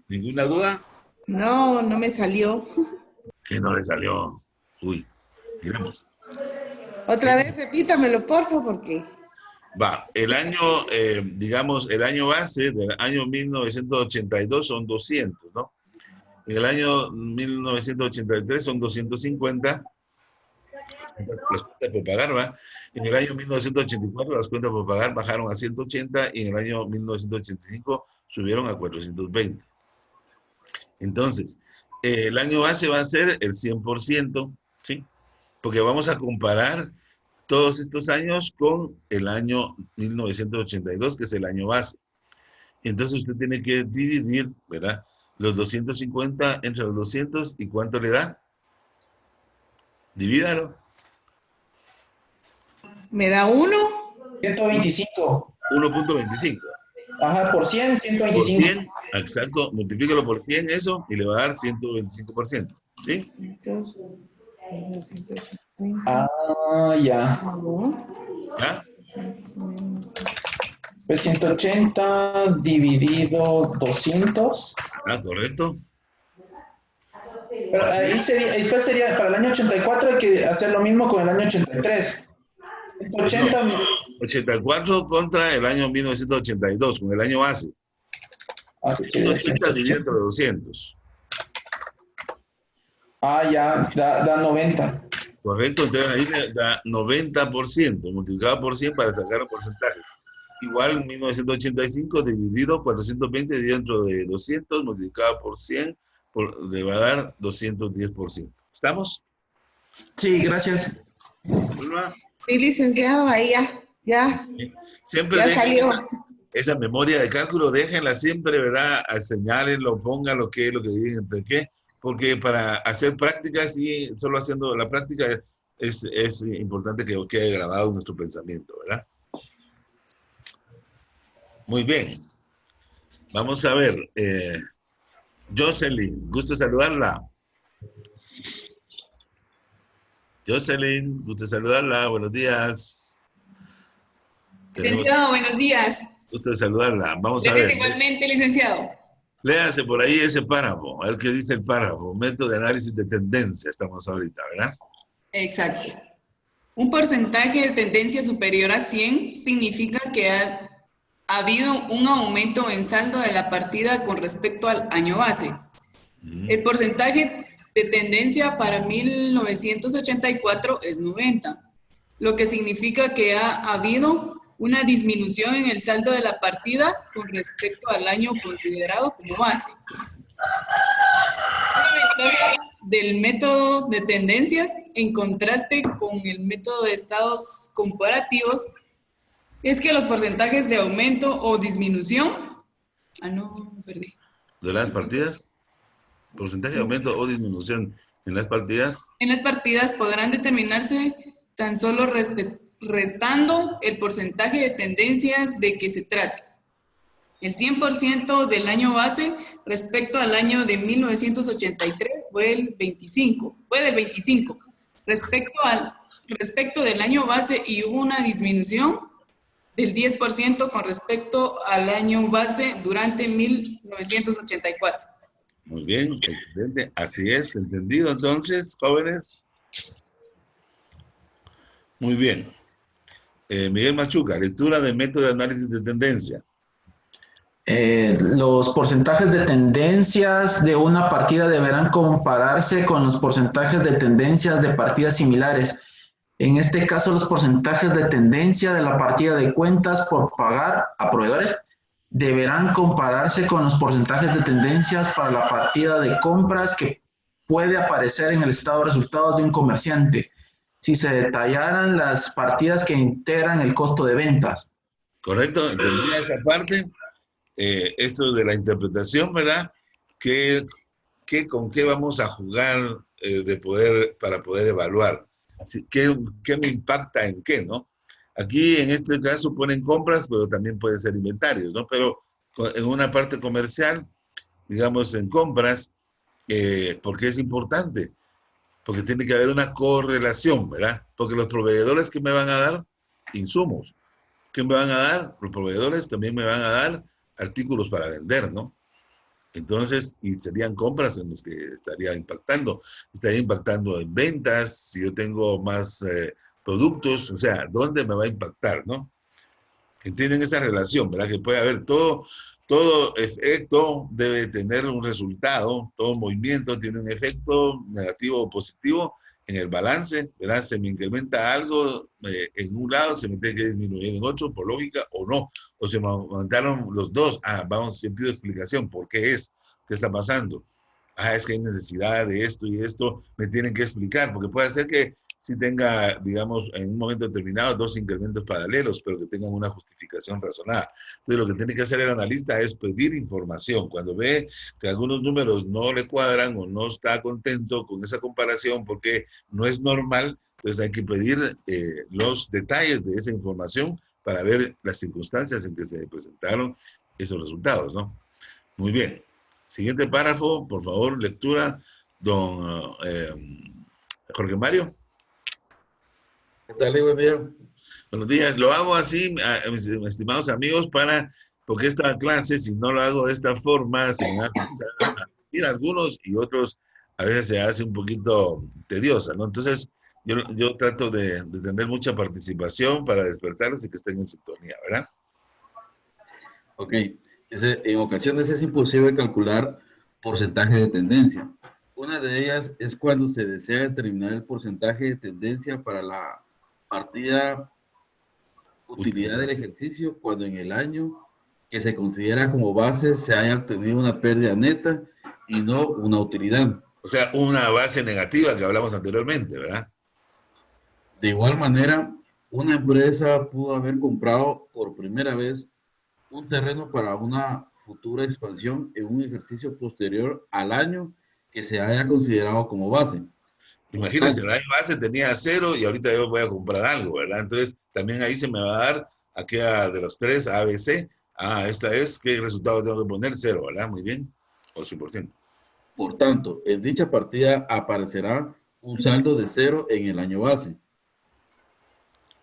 ¿Ninguna duda? No, no me salió. ¿Qué no les salió? Uy, miremos. Otra vez, repítamelo, por favor, porque... Va, el año, digamos, el año base del año 1982 son 200, ¿no? En el año 1983 son 250, las cuentas por pagar, ¿va? En el año 1984 las cuentas por pagar bajaron a 180 y en el año 1985 subieron a 420. Entonces, el año base va a ser el 100%, ¿sí? Porque vamos a comparar todos estos años con el año 1982, que es el año base. Entonces usted tiene que dividir, ¿verdad?, los 250 entre los 200, ¿y cuánto le da? Divídalo. ¿Me da 1? 125. 1.25. Ajá, por 100, 125. Por 100, exacto, multiplícalo por 100 eso, y le va a dar 125%, ¿sí? Ah, ya. ¿Ya? Pues 180 dividido 200. Ah, correcto. Pero ahí sería, después sería, para el año 84 hay que hacer lo mismo con el año 83. 180, No, 84 contra el año 1982, con el año base. sí, 180 dividido entre 200. ya, da 90. Correcto, entonces ahí me da 90%, multiplicado por 100 para sacar los porcentajes. Igual 1985 dividido 420 dentro de 200, multiplicado por 100, le va a dar 210%. ¿Estamos? Sí, gracias. ¿Ulma? Sí, licenciado, ahí ya Siempre ya dejen salió. esa memoria de cálculo, déjenla siempre, ¿verdad? Señálenlo, pónganlo, qué es lo que digan, entre qué, porque para hacer prácticas y solo haciendo la práctica es importante que quede grabado en nuestro pensamiento, ¿verdad? Muy bien. Vamos a ver. Jocelyn, gusto saludarla. Jocelyn, gusto saludarla. Buenos días. Licenciado, buenos días. Gusto saludarla. Vamos a Gracias ver. igualmente, licenciado. Léase por ahí ese párrafo, a ver qué dice el párrafo. Método de análisis de tendencia, estamos ahorita, ¿verdad? Exacto. Un porcentaje de tendencia superior a 100 significa que ha habido un aumento en saldo de la partida con respecto al año base. El porcentaje de tendencia para 1984 es 90, lo que significa que ha habido una disminución en el saldo de la partida con respecto al año considerado como base. Una ventaja del método de tendencias, en contraste con el método de estados comparativos, es que los porcentajes de aumento o disminución... perdí. ¿De las partidas? ¿Porcentaje de aumento o disminución en las partidas? En las partidas podrán determinarse tan solo restando el porcentaje de tendencias de que se trate. El 100% del año base respecto al año de 1983 fue del 25. Respecto del año base, y hubo una disminución del 10% con respecto al año base durante 1984. Muy bien, excelente. Así es, ¿entendido entonces, jóvenes? Muy bien. Miguel Machuca, lectura de método de análisis de tendencia. Los porcentajes de tendencias de una partida deberán compararse con los porcentajes de tendencias de partidas similares. En este caso, los porcentajes de tendencia de la partida de cuentas por pagar a proveedores deberán compararse con los porcentajes de tendencias para la partida de compras que puede aparecer en el estado de resultados de un comerciante, si se detallaran las partidas que integran el costo de ventas. Correcto, entendí esa parte. Esto de la interpretación, ¿verdad? ¿Con qué vamos a jugar para poder evaluar? Así, ¿qué me impacta en qué, no? Aquí en este caso ponen compras, pero también pueden ser inventarios, ¿no? Pero en una parte comercial, digamos en compras, ¿por qué es importante? Porque tiene que haber una correlación, ¿verdad? Porque los proveedores que me van a dar insumos, ¿qué me van a dar? Los proveedores también me van a dar artículos para vender, ¿no? Entonces, y serían compras en las que estaría impactando en ventas, si yo tengo más productos, o sea, ¿dónde me va a impactar, no? ¿Entienden esa relación, verdad? Que puede haber todo efecto debe tener un resultado, todo movimiento tiene un efecto negativo o positivo en el balance, ¿verdad? Se me incrementa algo en un lado, se me tiene que disminuir en otro, por lógica, o no, o se me aumentaron los dos. Yo pido explicación, ¿por qué es? ¿Qué está pasando? Es que hay necesidad de esto y esto, me tienen que explicar, porque puede ser que sí tenga, digamos, en un momento determinado dos incrementos paralelos, pero que tengan una justificación razonada. Entonces, lo que tiene que hacer el analista es pedir información. Cuando ve que algunos números no le cuadran o no está contento con esa comparación porque no es normal, entonces hay que pedir los detalles de esa información para ver las circunstancias en que se presentaron esos resultados, ¿no? Muy bien. Siguiente párrafo, por favor, lectura, don Jorge Mario. ¿Qué tal? Buen día. Buenos días. Lo hago así, mis estimados amigos, porque esta clase, si no lo hago de esta forma, se van a comenzar a ir algunos y otros a veces se hace un poquito tediosa, ¿no? Entonces, yo trato de tener mucha participación para despertarles y que estén en sintonía, ¿verdad? Ok. En ocasiones es imposible calcular porcentaje de tendencia. Una de ellas es cuando se desea determinar el porcentaje de tendencia para la partida utilidad del ejercicio cuando en el año que se considera como base se haya obtenido una pérdida neta y no una utilidad. O sea, una base negativa que hablamos anteriormente, ¿verdad? De igual manera, una empresa pudo haber comprado por primera vez un terreno para una futura expansión en un ejercicio posterior al año que se haya considerado como base. Imagínense, la base tenía 0 y ahorita yo voy a comprar algo, ¿verdad? Entonces, también ahí se me va a dar aquella de los 3, A, B, C. Ah, esta es, ¿qué resultado tengo que poner? 0, ¿verdad? Muy bien, 8%. Por tanto, en dicha partida aparecerá un saldo de 0 en el año base.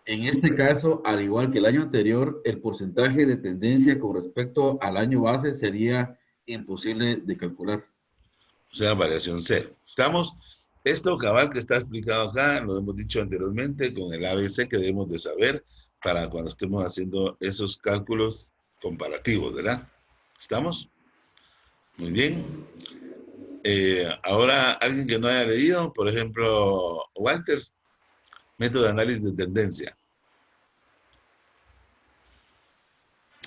En este caso, al igual que el año anterior, el porcentaje de tendencia con respecto al año base sería imposible de calcular. O sea, variación 0. ¿Estamos? Esto cabal que está explicado acá, lo hemos dicho anteriormente, con el ABC que debemos de saber para cuando estemos haciendo esos cálculos comparativos, ¿verdad? ¿Estamos? Muy bien. Ahora, alguien que no haya leído, por ejemplo, Walter, método de análisis de tendencia.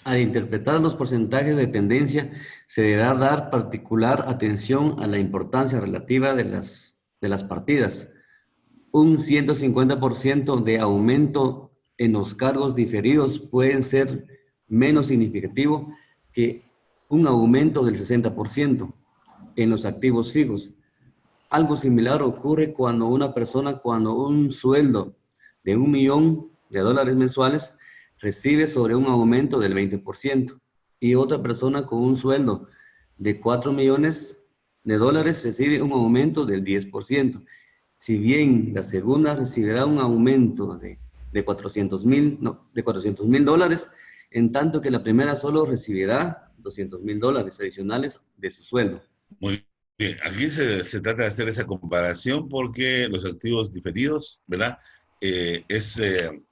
Al interpretar los porcentajes de tendencia, se deberá dar particular atención a la importancia relativa de las partidas. Un 150% de aumento en los cargos diferidos puede ser menos significativo que un aumento del 60% en los activos fijos. Algo similar ocurre cuando un sueldo de $1 millón mensuales recibe sobre un aumento del 20% y otra persona con un sueldo de $4 millones recibe un aumento del 10%. Si bien la segunda recibirá un aumento de $400,000, en tanto que la primera solo recibirá $200,000 adicionales de su sueldo. Muy bien, aquí se trata de hacer esa comparación porque los activos diferidos, ¿verdad?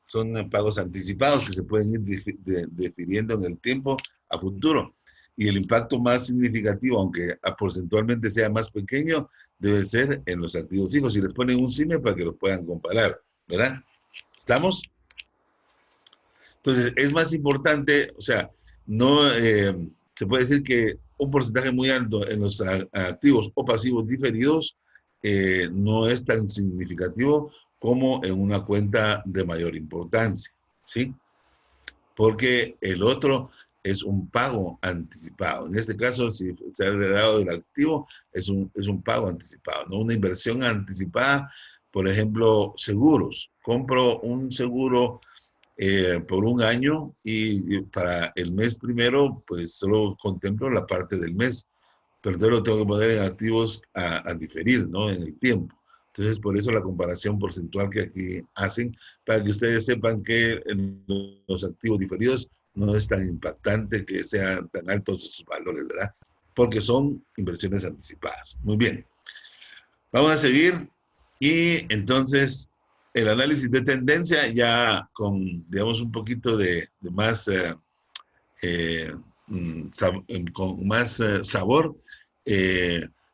Son pagos anticipados que se pueden ir definiendo en el tiempo a futuro. Y el impacto más significativo, aunque porcentualmente sea más pequeño, debe ser en los activos fijos. Y les ponen un CIME para que los puedan comparar, ¿verdad? ¿Estamos? Entonces, es más importante, o sea, no se puede decir que un porcentaje muy alto en los activos o pasivos diferidos no es tan significativo como en una cuenta de mayor importancia, ¿sí? Porque el otro es un pago anticipado. En este caso, si se ha heredado del activo, es un pago anticipado, no una inversión anticipada. Por ejemplo, seguros. Compro un seguro por un año y para el mes primero, pues solo contemplo la parte del mes, pero entonces lo tengo que poner en activos a diferir, ¿no? En el tiempo. Entonces, por eso la comparación porcentual que aquí hacen, para que ustedes sepan que en los activos diferidos no es tan impactante que sean tan altos sus valores, ¿verdad? Porque son inversiones anticipadas. Muy bien. Vamos a seguir. Y entonces, el análisis de tendencia ya con, digamos, un poquito de más, con más sabor.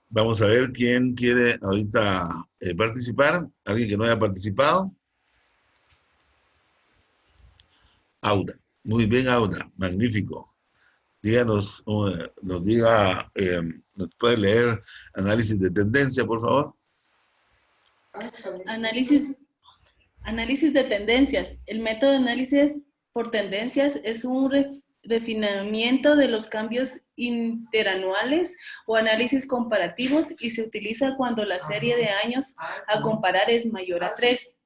Vamos a ver quién quiere ahorita participar. ¿Alguien que no haya participado? Auda. Muy bien, Auda. Magnífico. Díganos, nos puede leer análisis de tendencia, por favor. Análisis de tendencias. El método de análisis por tendencias es un refinamiento de los cambios interanuales o análisis comparativos y se utiliza cuando la serie de años a comparar es mayor a 3.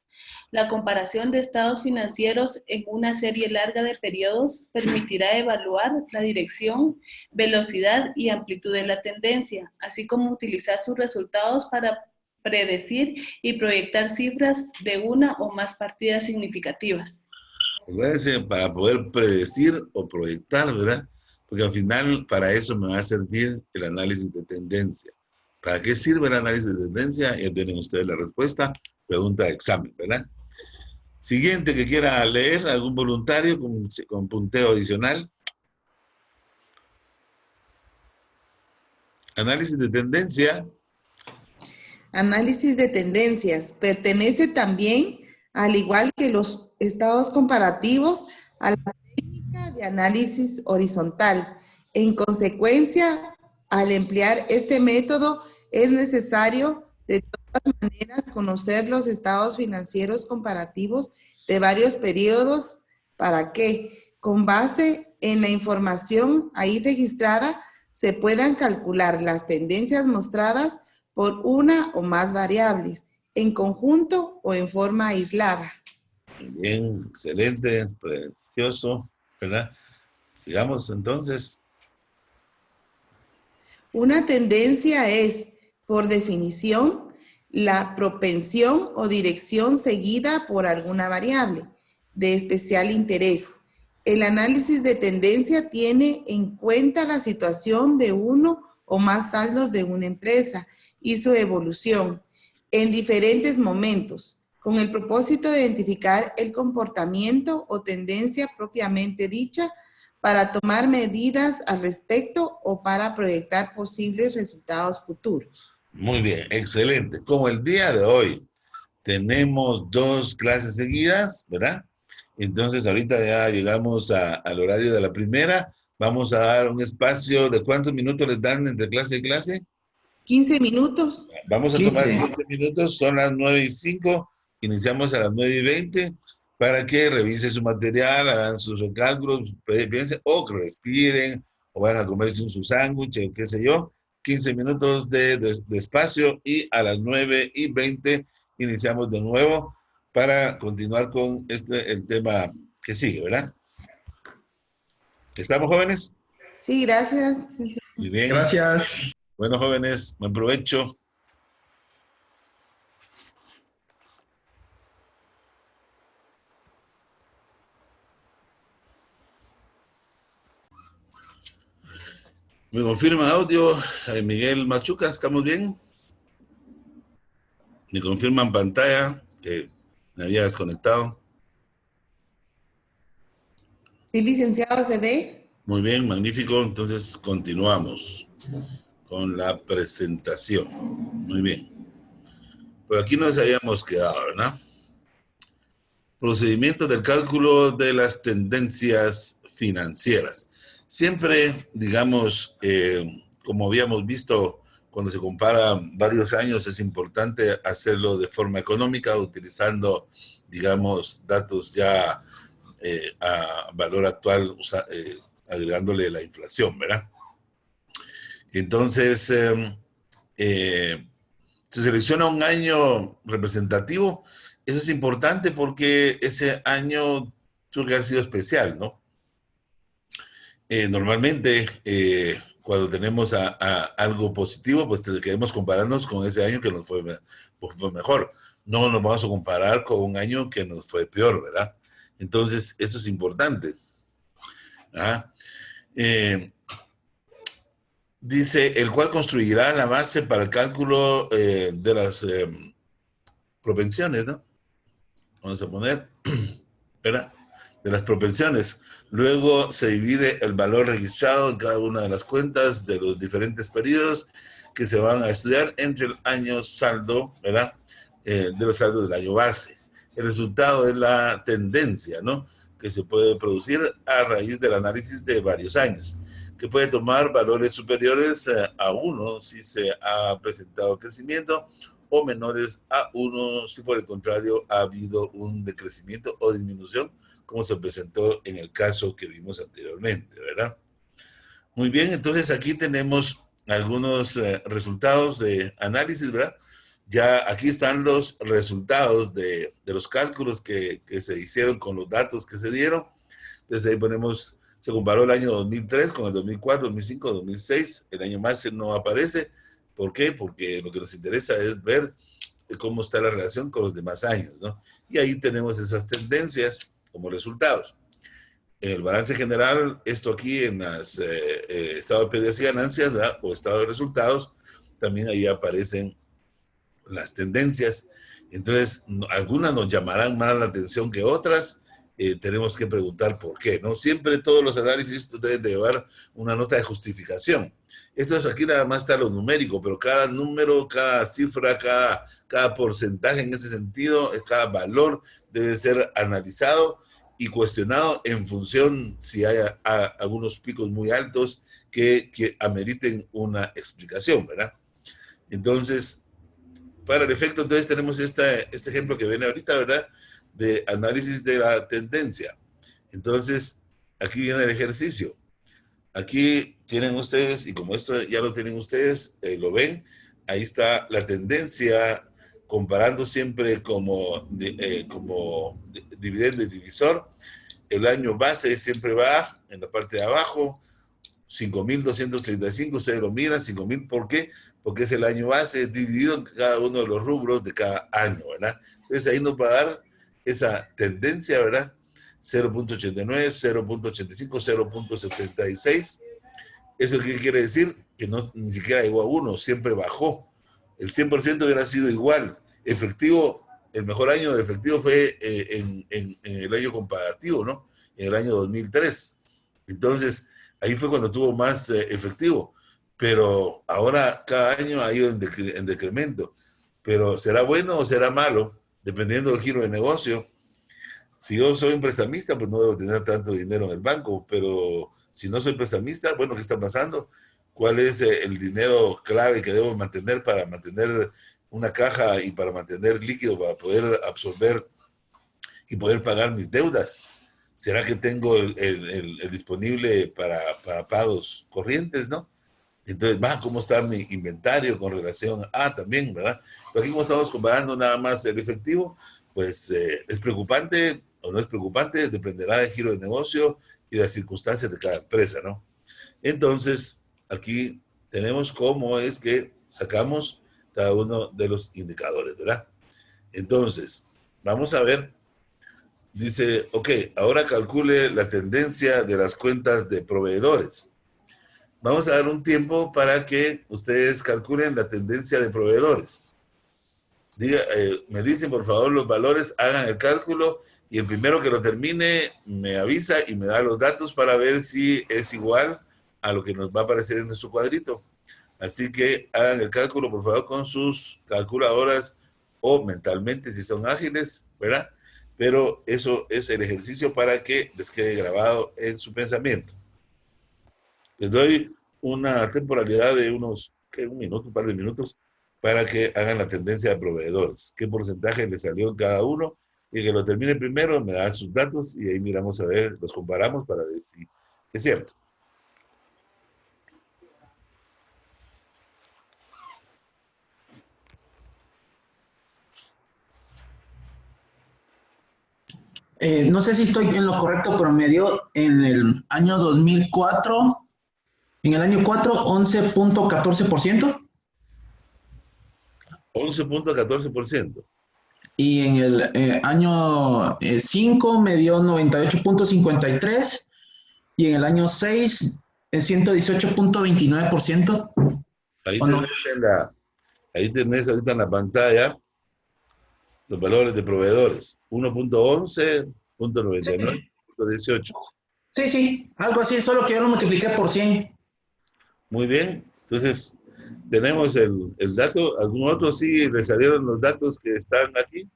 La comparación de estados financieros en una serie larga de periodos permitirá evaluar la dirección, velocidad y amplitud de la tendencia, así como utilizar sus resultados para predecir y proyectar cifras de una o más partidas significativas. Acuérdense, para poder predecir o proyectar, ¿verdad? Porque al final para eso me va a servir el análisis de tendencia. ¿Para qué sirve el análisis de tendencia? Ya tienen ustedes la respuesta. Pregunta de examen, ¿verdad? Siguiente que quiera leer, algún voluntario con punteo adicional. Análisis de tendencia. Análisis de tendencias. Pertenece también, al igual que los estados comparativos, a la técnica de análisis horizontal. En consecuencia, al emplear este método, es necesario de todas maneras conocer los estados financieros comparativos de varios periodos para que, con base en la información ahí registrada, se puedan calcular las tendencias mostradas por una o más variables, en conjunto o en forma aislada. Bien, excelente, precioso, ¿verdad? Sigamos entonces. Una tendencia es, por definición, la propensión o dirección seguida por alguna variable de especial interés. El análisis de tendencia tiene en cuenta la situación de uno o más saldos de una empresa y su evolución en diferentes momentos, con el propósito de identificar el comportamiento o tendencia propiamente dicha para tomar medidas al respecto o para proyectar posibles resultados futuros. Muy bien, excelente. Como el día de hoy tenemos 2 clases seguidas, ¿verdad? Entonces ahorita ya llegamos al horario de la primera. Vamos a dar un espacio de ¿cuántos minutos les dan entre clase y clase? 15 minutos. Vamos a tomar 15 minutos, son las 9:05, iniciamos a las 9:20 para que revise su material, hagan sus recálculos, piensen, o que respiren, o van a comerse su sándwich, o qué sé yo. 15 minutos de espacio y a las 9:20 iniciamos de nuevo para continuar con el tema que sigue, ¿verdad? ¿Estamos, jóvenes? Sí, gracias. Muy bien. Gracias. Bueno, jóvenes, buen provecho. ¿Me confirma audio? Miguel Machuca, ¿estamos bien? ¿Me confirman pantalla que me había desconectado? Sí, licenciado, ¿se ve? Muy bien, magnífico. Entonces continuamos con la presentación. Muy bien. Por aquí nos habíamos quedado, ¿verdad? Procedimiento del cálculo de las tendencias financieras. Siempre, digamos, como habíamos visto, cuando se comparan varios años, es importante hacerlo de forma económica, utilizando, digamos, datos ya a valor actual, agregándole la inflación, ¿verdad? Entonces, se selecciona un año representativo. Eso es importante porque ese año tuvo que haber sido especial, ¿no? Normalmente, cuando tenemos algo positivo, pues queremos compararnos con ese año que nos fue mejor. No nos vamos a comparar con un año que nos fue peor, ¿verdad? Entonces, eso es importante. Dice, el cual construirá la base para el cálculo de las propensiones, ¿no? Vamos a poner, ¿verdad? De las propensiones. Luego se divide el valor registrado en cada una de las cuentas de los diferentes periodos que se van a estudiar entre el año saldo, ¿verdad? De los saldos del año base. El resultado es la tendencia, ¿no? Que se puede producir a raíz del análisis de varios años, que puede tomar valores superiores a 1 si se ha presentado crecimiento o menores a 1 si por el contrario ha habido un decrecimiento o disminución, como se presentó en el caso que vimos anteriormente, ¿verdad? Muy bien, entonces aquí tenemos algunos resultados de análisis, ¿verdad? Ya aquí están los resultados de los cálculos que se hicieron con los datos que se dieron. Entonces ahí ponemos, se comparó el año 2003 con el 2004, 2005, 2006. El año más no aparece. ¿Por qué? Porque lo que nos interesa es ver cómo está la relación con los demás años, ¿no? Y ahí tenemos esas tendencias como resultados. En el balance general, esto aquí en las estado de pérdidas y ganancias, ¿verdad? O estado de resultados, también ahí aparecen las tendencias. Entonces, algunas nos llamarán más la atención que otras. Tenemos que preguntar por qué, ¿no? Siempre todos los análisis deben de llevar una nota de justificación. Esto es aquí nada más está lo numérico, pero cada número, cada cifra, cada porcentaje en ese sentido, cada valor debe ser analizado y cuestionado en función si hay algunos picos muy altos que ameriten una explicación, ¿verdad? Entonces, para el efecto, entonces tenemos este ejemplo que viene ahorita, ¿verdad? De análisis de la tendencia. Entonces, aquí viene el ejercicio. Aquí tienen ustedes, y como esto ya lo tienen ustedes, lo ven, ahí está la tendencia comparando siempre como dividendo y divisor. El año base siempre va en la parte de abajo, 5.235, ustedes lo miran, 5.000, ¿por qué? Porque es el año base dividido en cada uno de los rubros de cada año, ¿verdad? Entonces ahí nos va a dar esa tendencia, ¿verdad? 0.89, 0.85, 0.76. ¿Eso qué quiere decir? Que no, ni siquiera llegó a 1, siempre bajó. El 100% hubiera sido igual. Efectivo, el mejor año de efectivo fue en el año comparativo, ¿no? En el año 2003. Entonces, ahí fue cuando tuvo más efectivo. Pero ahora cada año ha ido en decremento. Pero ¿será bueno o será malo? Dependiendo del giro de negocio. Si yo soy un prestamista, pues no debo tener tanto dinero en el banco, pero si no soy prestamista, bueno, ¿qué está pasando? ¿Cuál es el dinero clave que debo mantener para mantener una caja y para mantener líquido, para poder absorber y poder pagar mis deudas? ¿Será que tengo el disponible para pagos corrientes, no? Entonces, ¿cómo está mi inventario con relación a también, verdad? Pero aquí como estamos comparando nada más el efectivo, pues es preocupante o no es preocupante, dependerá del giro de negocio y de las circunstancias de cada empresa, ¿no? Entonces, aquí tenemos cómo es que sacamos cada uno de los indicadores, ¿verdad? Entonces, vamos a ver, dice, ok, ahora calcule la tendencia de las cuentas de proveedores. Vamos a dar un tiempo para que ustedes calculen la tendencia de proveedores. Me dicen, por favor, los valores, hagan el cálculo y el primero que lo termine me avisa y me da los datos para ver si es igual a lo que nos va a aparecer en nuestro cuadrito. Así que hagan el cálculo, por favor, con sus calculadoras o mentalmente si son ágiles, ¿verdad? Pero eso es el ejercicio para que les quede grabado en su pensamiento. Les doy una temporalidad de unos, un minuto, un par de minutos, para que hagan la tendencia de proveedores. ¿Qué porcentaje les salió en cada uno? Y que lo termine primero, me da sus datos y ahí miramos a ver, los comparamos para ver si es cierto. No sé si estoy en lo correcto, pero me dio en el año 2004, en el año 4, 11.14%. 11.14%. Y en el año 5 me dio 98.53%. Y en el año 6, 118.29%. Ahí tenés ahorita en la pantalla los valores de proveedores. 1.11, 0.99, 0.18. Sí, algo así, solo que yo lo multipliqué por 100. Muy bien, entonces tenemos el dato. ¿Algún otro sí le salieron los datos que están aquí?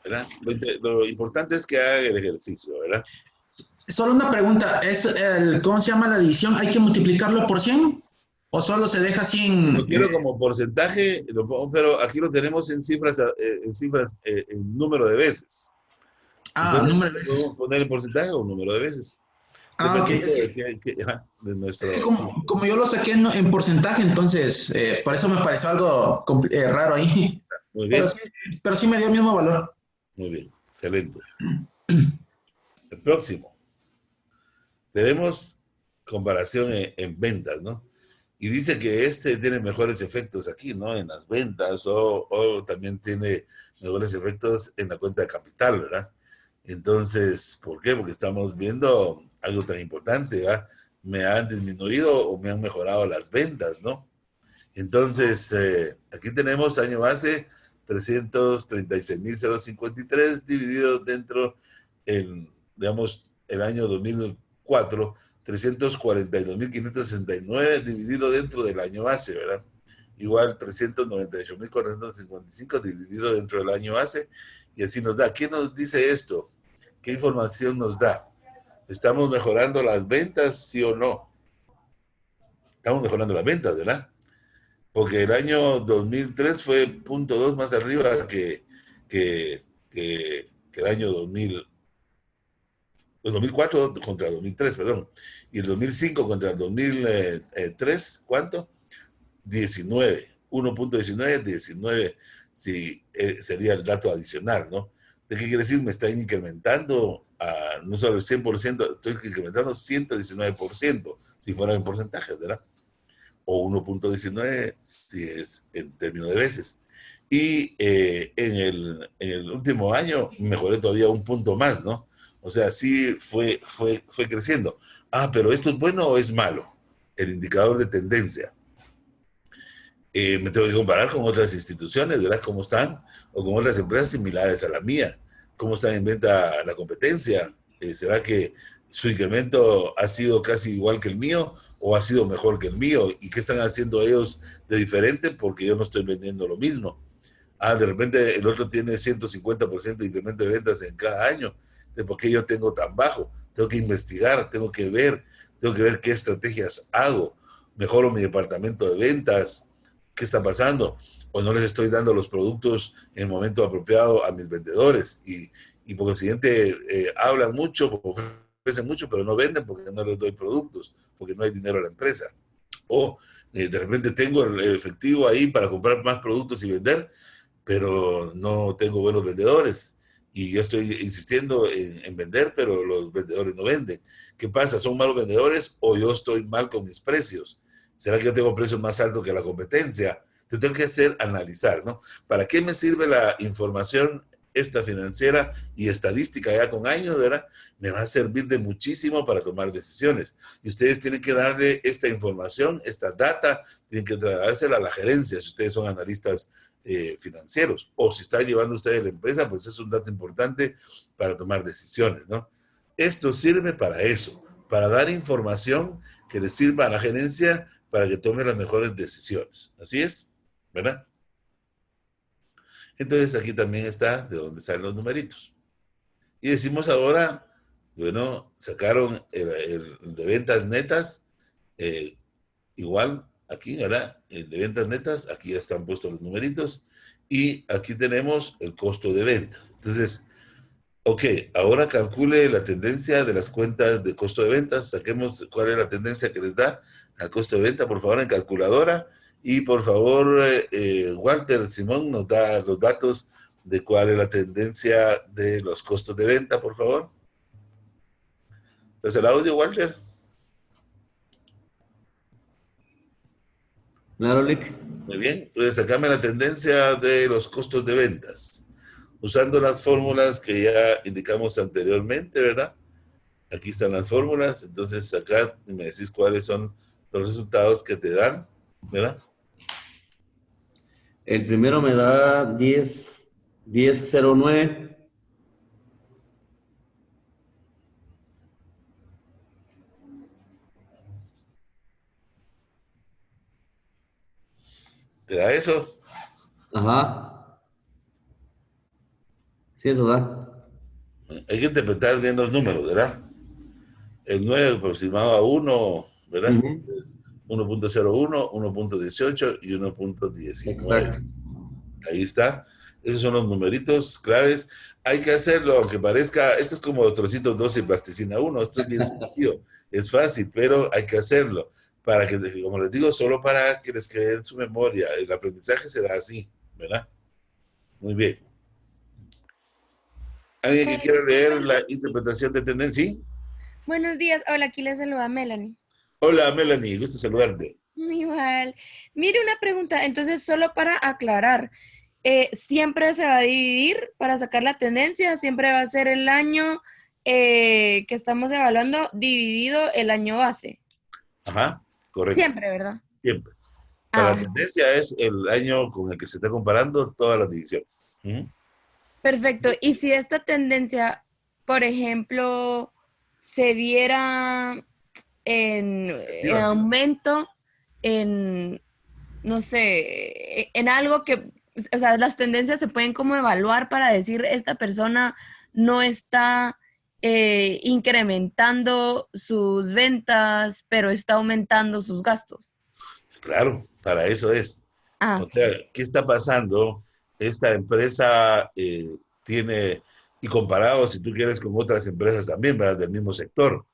¿Verdad? Lo importante es que haga el ejercicio, ¿verdad? Solo una pregunta, ¿cómo se llama la división? ¿Hay que multiplicarlo por 100? ¿O solo se deja así en...? Lo quiero como porcentaje, pero aquí lo tenemos en cifras, en número de veces. Entonces, número de veces. ¿podemos poner el porcentaje o número de veces? Ok. De nuestro... Es que como yo lo saqué en porcentaje, entonces, por eso me pareció algo raro ahí. Muy bien. Pero sí me dio el mismo valor. Muy bien, excelente. El próximo. Tenemos comparación en ventas, ¿no? Y dice que este tiene mejores efectos aquí, ¿no? En las ventas o también tiene mejores efectos en la cuenta de capital, ¿verdad? Entonces, ¿por qué? Porque estamos viendo algo tan importante, ¿verdad? Me han disminuido o me han mejorado las ventas, ¿no? Entonces, aquí tenemos año base 336.053 dividido dentro, digamos, el año 2004, 342.569 dividido dentro del año base, ¿verdad? Igual 398.455 dividido dentro del año base, y así nos da. ¿Qué nos dice esto? ¿Qué información nos da? ¿Estamos mejorando las ventas, sí o no? Estamos mejorando las ventas, ¿verdad? Porque el año 2003 fue 0.2 más arriba que el año 2004 contra 2003, perdón. Y el 2005 contra el 2003, ¿cuánto? 19, 1.19, 19, sí, sería el dato adicional, ¿no? ¿De qué quiere decir? Me está incrementando, no solo el 100%, estoy incrementando 119%, si fuera en porcentajes, ¿verdad? O 1.19 si es en términos de veces. Y en el último año mejoré todavía un punto más, ¿no? O sea, sí fue creciendo. Ah, pero ¿esto es bueno o es malo? El indicador de tendencia. Me tengo que comparar con otras instituciones, ¿verdad? ¿Cómo están? O con otras empresas similares a la mía. ¿Cómo están en venta la competencia? ¿Será que su incremento ha sido casi igual que el mío o ha sido mejor que el mío? ¿Y qué están haciendo ellos de diferente? Porque yo no estoy vendiendo lo mismo. Ah, de repente el otro tiene 150% de incremento de ventas en cada año. ¿Por qué yo tengo tan bajo? Tengo que investigar, tengo que ver qué estrategias hago. Mejoro mi departamento de ventas. ¿Qué está pasando? O no les estoy dando los productos en el momento apropiado a mis vendedores. Y por consiguiente, hablan mucho, ofrecen mucho, pero no venden porque no les doy productos, porque no hay dinero a la empresa. O de repente tengo el efectivo ahí para comprar más productos y vender, pero no tengo buenos vendedores. Y yo estoy insistiendo en vender, pero los vendedores no venden. ¿Qué pasa? ¿Son malos vendedores o yo estoy mal con mis precios? ¿Será que yo tengo precios más altos que la competencia? Te tengo que hacer analizar, ¿no? ¿Para qué me sirve la información esta financiera y estadística ya con años, ¿verdad? Me va a servir de muchísimo para tomar decisiones. Y ustedes tienen que darle esta información, esta data, tienen que trasladársela a la gerencia, si ustedes son analistas financieros. O si está llevando ustedes la empresa, pues es un dato importante para tomar decisiones, ¿no? Esto sirve para eso, para dar información que le sirva a la gerencia para que tome las mejores decisiones. Así es, ¿verdad? Entonces aquí también está de dónde salen los numeritos. Y decimos ahora, bueno, sacaron el de ventas netas, igual aquí, ¿verdad? El de ventas netas, aquí ya están puestos los numeritos, y aquí tenemos el costo de ventas. Entonces, ok, ahora calcule la tendencia de las cuentas de costo de ventas, saquemos cuál es la tendencia que les da al costo de venta, por favor, en calculadora. Y por favor, Walter Simón nos da los datos de cuál es la tendencia de los costos de venta, por favor. ¿Estás el audio, Walter? Claro, Lick. Muy bien. Entonces, sacame la tendencia de los costos de ventas. Usando las fórmulas que ya indicamos anteriormente, ¿verdad? Aquí están las fórmulas. Entonces, sacar y me decís cuáles son los resultados que te dan, ¿verdad? El primero me da 10.09. ¿Te da eso? Ajá. Sí, eso da. Hay que interpretar bien los números, ¿verdad? El 9 aproximado a 1, ¿verdad? Uh-huh. Es 1.01, 1.18 y 1.19. Exacto. Ahí está. Esos son los numeritos claves. Hay que hacerlo, aunque parezca, esto es como trocitos 12 y plasticina 1. Esto es bien sencillo, es fácil, pero hay que hacerlo. Para que, como les digo, solo para que les quede en su memoria. El aprendizaje se da así, ¿verdad? Muy bien. ¿Alguien que quiera leer la interpretación de tendencia? Buenos días. Hola, aquí les saluda Melanie. Hola, Melanie. Gusto saludarte. Igual. Mire una pregunta, entonces solo para aclarar, ¿siempre se va a dividir para sacar la tendencia? ¿Siempre va a ser el año que estamos evaluando dividido el año base? Ajá, correcto. Siempre, ¿verdad? Siempre. Para la Ah, tendencia es el año con el que se está comparando todas las divisiones. ¿Mm? perfecto. Y si esta tendencia, por ejemplo, se viera en Activa. aumento, en, no sé, en algo que, o sea, las tendencias se pueden como evaluar para decir, esta persona no está incrementando sus ventas, pero está aumentando sus gastos. Claro, para eso es. Ah, O ok. sea, ¿qué está pasando? Esta empresa tiene, y comparado, si tú quieres, con otras empresas también, ¿verdad? Del mismo sector.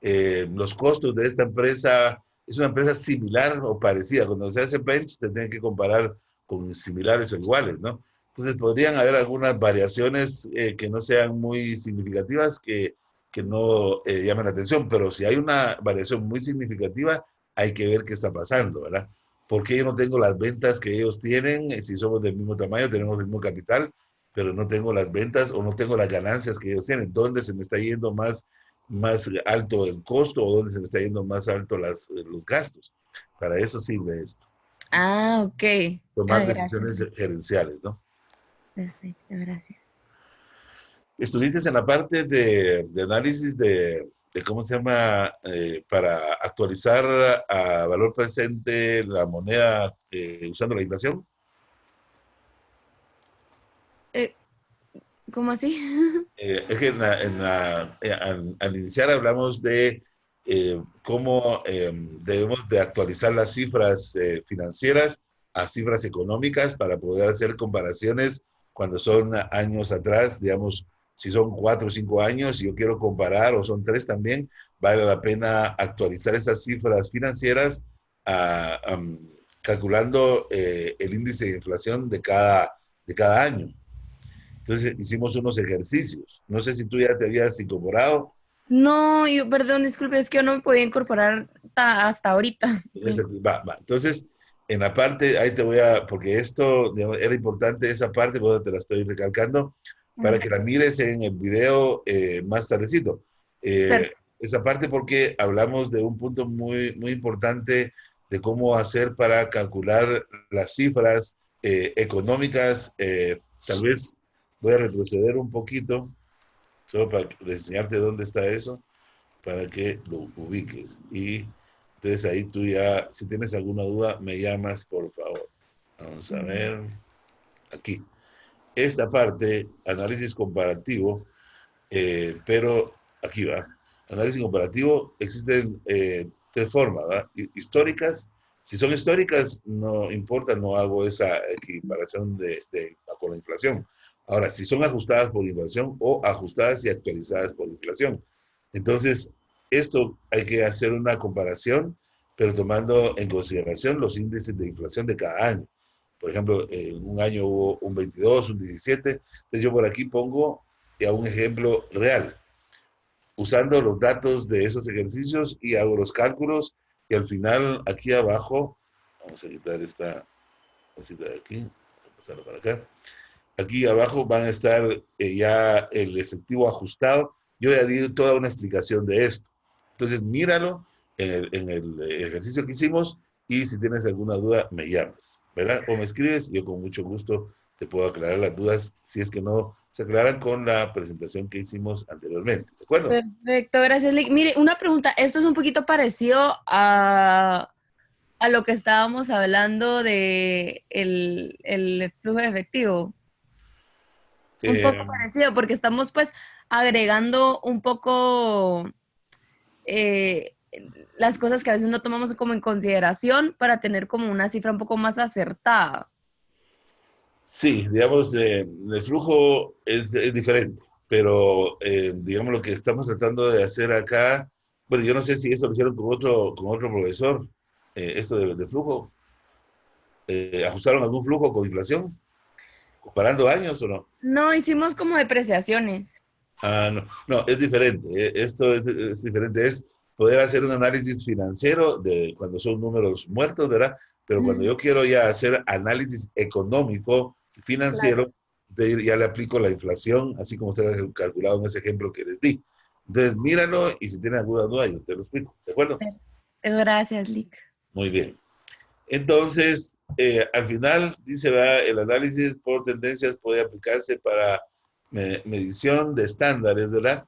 Los costos de esta empresa es una empresa similar o parecida. Cuando se hace bench, te tienen que comparar con similares o iguales, ¿no? Entonces, podrían haber algunas variaciones que no sean muy significativas, que no llamen la atención, pero si hay una variación muy significativa, hay que ver qué está pasando, ¿verdad? Porque yo no tengo las ventas que ellos tienen, si somos del mismo tamaño, tenemos el mismo capital, pero no tengo las ventas o no tengo las ganancias que ellos tienen. ¿Dónde se me está yendo más alto el costo o dónde se me está yendo más alto los gastos? Para eso sirve esto. Ah, ok. Tomar Ah, gracias. decisiones gerenciales, ¿no? Perfecto, gracias. Estuviste en la parte de análisis de cómo se llama, para actualizar a valor presente la moneda usando la inflación. ¿Cómo así? Es que al iniciar hablamos de cómo debemos de actualizar las cifras financieras a cifras económicas para poder hacer comparaciones cuando son años atrás, digamos, si son 4 o 5 años y yo quiero comparar, o son 3 también, vale la pena actualizar esas cifras financieras calculando el índice de inflación de cada año. Entonces hicimos unos ejercicios. No sé si tú ya te habías incorporado. No, yo, perdón, disculpe, es que yo no me podía incorporar hasta ahorita. Entonces, en la parte, ahí te voy porque esto digamos, era importante, esa parte, pero te la estoy recalcando, para que la mires en el video más tardecito. Esa parte porque hablamos de un punto muy, muy importante de cómo hacer para calcular las cifras económicas. Tal vez voy a retroceder un poquito, solo para enseñarte dónde está eso, para que lo ubiques. Y entonces ahí tú ya, si tienes alguna duda, me llamas, por favor. Vamos a ver. Aquí. Esta parte, análisis comparativo, pero aquí va. Análisis comparativo, existen 3 formas, ¿verdad? Históricas. Si son históricas, no importa, no hago esa equiparación con la inflación. Ahora, si son ajustadas por inflación o ajustadas y actualizadas por inflación. Entonces, esto hay que hacer una comparación, pero tomando en consideración los índices de inflación de cada año. Por ejemplo, en un año hubo un 22, un 17. Entonces yo por aquí pongo ya un ejemplo real, usando los datos de esos ejercicios y hago los cálculos y al final aquí abajo, vamos a quitar esta cosita de aquí, vamos a pasarlo para acá. Aquí abajo van a estar ya el efectivo ajustado. Yo ya di toda una explicación de esto. Entonces, míralo en el ejercicio que hicimos y si tienes alguna duda, me llamas, ¿verdad? O me escribes, yo con mucho gusto te puedo aclarar las dudas si es que no se aclaran con la presentación que hicimos anteriormente, ¿de acuerdo? Perfecto, gracias, Lick. Mire, una pregunta, esto es un poquito parecido a lo que estábamos hablando de el flujo de efectivo. Un poco parecido, porque estamos pues agregando un poco las cosas que a veces no tomamos como en consideración para tener como una cifra un poco más acertada. Sí, digamos, el flujo es diferente, pero digamos lo que estamos tratando de hacer acá, bueno, yo no sé si esto lo hicieron con otro profesor, esto de flujo, ¿ajustaron algún flujo con inflación? ¿Comparando años o no? No, hicimos como depreciaciones. Ah, no, no, es diferente, esto es diferente, es poder hacer un análisis financiero de cuando son números muertos, ¿verdad? Pero cuando yo quiero ya hacer análisis económico, financiero, ya le aplico la inflación, así como usted ha calculado en ese ejemplo que les di. Entonces, míralo y si tiene alguna duda, yo te lo explico. ¿De acuerdo? Gracias, Lick. Muy bien. Entonces, al final, dice, ¿verdad? El análisis por tendencias puede aplicarse para medición de estándares, ¿verdad?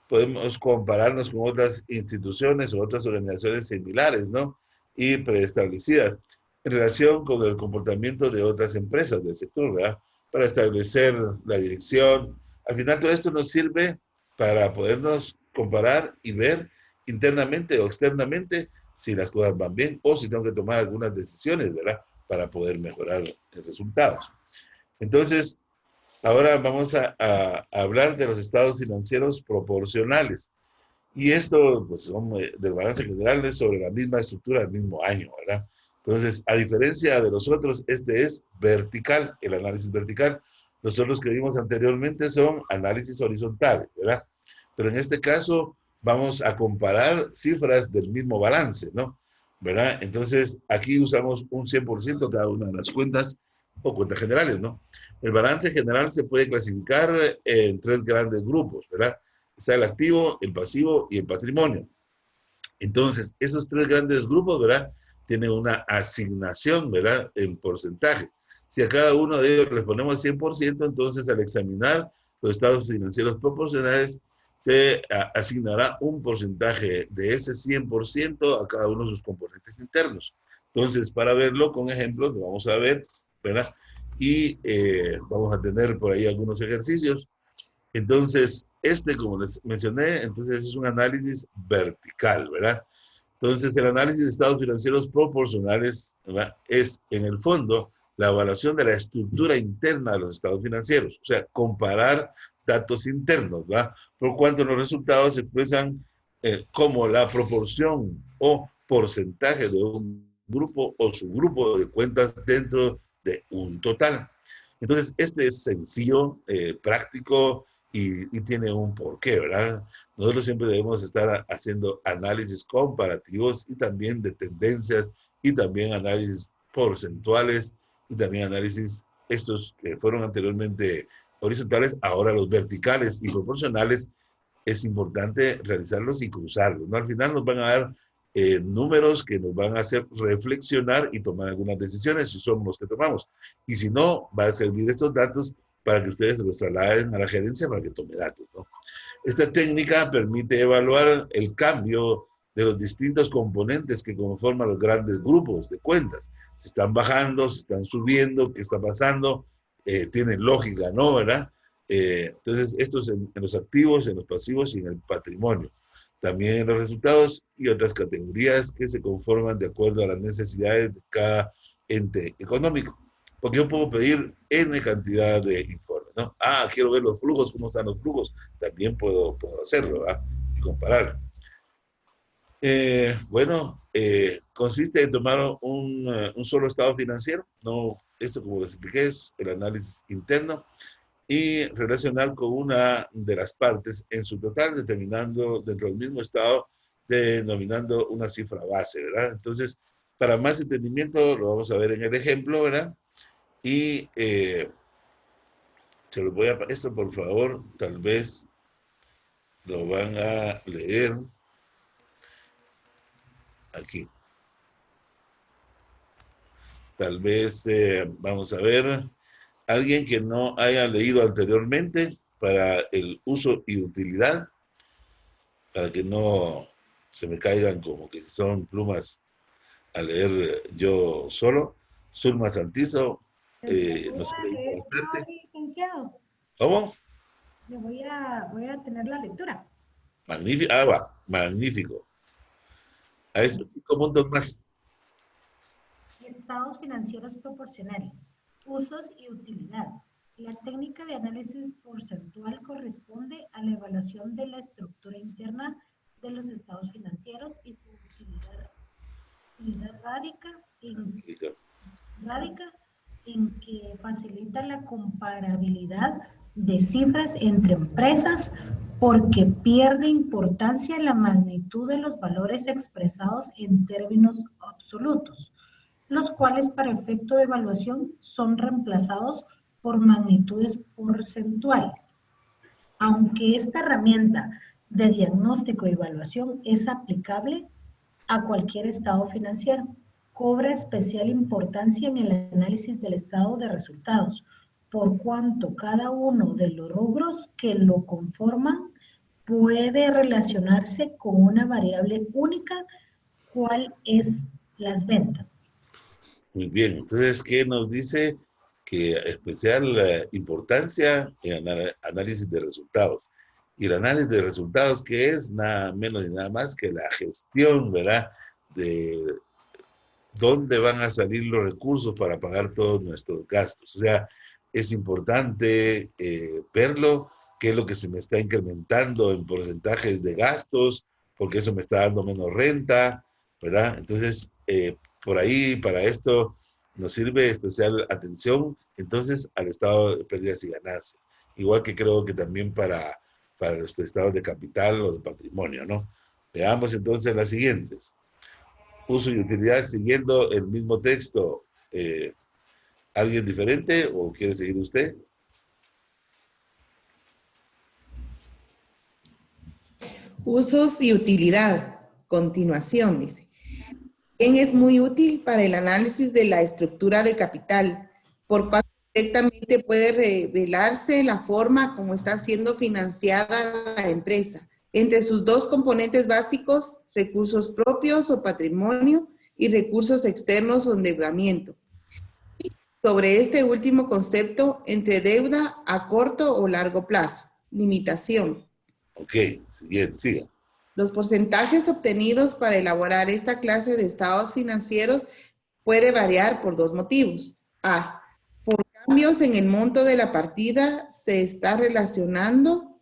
Podemos compararnos con otras instituciones o otras organizaciones similares, ¿no? Y preestablecidas en relación con el comportamiento de otras empresas del sector, ¿verdad? Para establecer la dirección. Al final, todo esto nos sirve para podernos comparar y ver internamente o externamente si las cosas van bien o si tengo que tomar algunas decisiones, ¿verdad? Para poder mejorar los resultados. Entonces, ahora vamos a hablar de los estados financieros proporcionales. Y esto, pues, son del balance general sobre la misma estructura del mismo año, ¿verdad? Entonces, a diferencia de los otros, este es vertical, el análisis vertical. Los otros que vimos anteriormente son análisis horizontales, ¿verdad? Pero en este caso vamos a comparar cifras del mismo balance, ¿no? ¿Verdad? Entonces, aquí usamos un 100% cada una de las cuentas o cuentas generales, ¿no? El balance general se puede clasificar en 3 grandes grupos, ¿verdad? Está el activo, el pasivo y el patrimonio. Entonces, esos 3 grandes grupos, ¿verdad? Tienen una asignación, ¿verdad? En porcentaje. Si a cada uno de ellos les ponemos 100%, entonces al examinar los estados financieros proporcionales, se asignará un porcentaje de ese 100% a cada uno de sus componentes internos. Entonces, para verlo con ejemplos, lo vamos a ver, ¿verdad? Y vamos a tener por ahí algunos ejercicios. Entonces, como les mencioné, entonces es un análisis vertical, ¿verdad? Entonces, el análisis de estados financieros proporcionales, ¿verdad? Es, en el fondo, la evaluación de la estructura interna de los estados financieros. O sea, comparar datos internos, ¿verdad? Por cuanto los resultados se expresan como la proporción o porcentaje de un grupo o subgrupo de cuentas dentro de un total. Entonces, este es sencillo, práctico y tiene un porqué, ¿verdad? Nosotros siempre debemos estar haciendo análisis comparativos y también de tendencias y también análisis porcentuales y también análisis, estos que fueron anteriormente horizontales, ahora los verticales y proporcionales, es importante realizarlos y cruzarlos, ¿no? Al final nos van a dar números que nos van a hacer reflexionar y tomar algunas decisiones si somos los que tomamos. Y si no, va a servir estos datos para que ustedes los trasladen a la gerencia para que tome datos, ¿no? Esta técnica permite evaluar el cambio de los distintos componentes que conforman los grandes grupos de cuentas. Si están bajando, si están subiendo, qué está pasando, tiene lógica, ¿no? ¿Verdad? Entonces, esto es en los activos, en los pasivos y en el patrimonio. También en los resultados y otras categorías que se conforman de acuerdo a las necesidades de cada ente económico. Porque yo puedo pedir N cantidad de informes, ¿no? Ah, quiero ver los flujos, cómo están los flujos. También puedo hacerlo, ¿verdad? Y compararlo. Bueno, consiste en tomar un solo estado financiero. No, esto, como les expliqué, es el análisis interno y relacionar con una de las partes en su total, determinando dentro del mismo estado, denominando una cifra base, ¿verdad? Entonces, para más entendimiento, lo vamos a ver en el ejemplo, ¿verdad? Y se lo voy a... Esto, por favor, tal vez lo van a leer aquí. Tal vez, vamos a ver, alguien que no haya leído anteriormente para el uso y utilidad, para que no se me caigan como que si son plumas a leer yo solo. Zulma Santizo, no sé, licenciado. ¿Cómo? Yo voy a tener la lectura. Magnífico, va, magnífico. A eso, 5 puntos más. Estados financieros proporcionales, usos y utilidad. La técnica de análisis porcentual corresponde a la evaluación de la estructura interna de los estados financieros y su utilidad radica en que facilita la comparabilidad de cifras entre empresas porque pierde importancia la magnitud de los valores expresados en términos absolutos, los cuales para efecto de evaluación son reemplazados por magnitudes porcentuales. Aunque esta herramienta de diagnóstico y evaluación es aplicable a cualquier estado financiero, cobra especial importancia en el análisis del estado de resultados, por cuanto cada uno de los rubros que lo conforman puede relacionarse con una variable única, cuál es las ventas. Muy bien, entonces, ¿qué nos dice? Que especial importancia en análisis de resultados. Y el análisis de resultados, que es nada menos y nada más que la gestión, ¿verdad? De dónde van a salir los recursos para pagar todos nuestros gastos. O sea, es importante verlo, qué es lo que se me está incrementando en porcentajes de gastos, porque eso me está dando menos renta, ¿verdad? Entonces, por ahí, para esto, nos sirve especial atención, entonces, al estado de pérdidas y ganancias. Igual que creo que también para los estados de capital o de patrimonio, ¿no? Veamos entonces las siguientes. Uso y utilidad siguiendo el mismo texto. ¿Alguien diferente o quiere seguir usted? Usos y utilidad. Continuación, dice. Es muy útil para el análisis de la estructura de capital, por cuanto directamente puede revelarse la forma como está siendo financiada la empresa, entre sus dos componentes básicos, recursos propios o patrimonio y recursos externos o endeudamiento. Y sobre este último concepto, entre deuda a corto o largo plazo. Limitación. Ok, siguiente, siga. Los porcentajes obtenidos para elaborar esta clase de estados financieros puede variar por dos motivos. A, por cambios en el monto de la partida se está relacionando,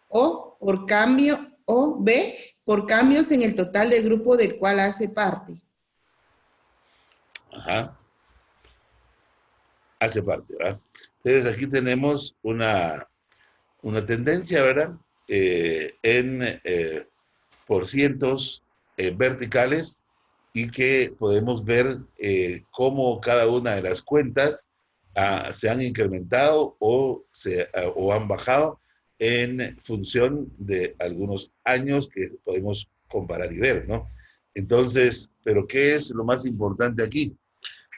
o por cambio, o B, por cambios en el total del grupo del cual hace parte. Ajá. Hace parte, ¿verdad? Entonces aquí tenemos una tendencia, ¿verdad? En porcientos verticales y que podemos ver cómo cada una de las cuentas se han incrementado o han bajado en función de algunos años que podemos comparar y ver, ¿no? Entonces, ¿pero qué es lo más importante aquí?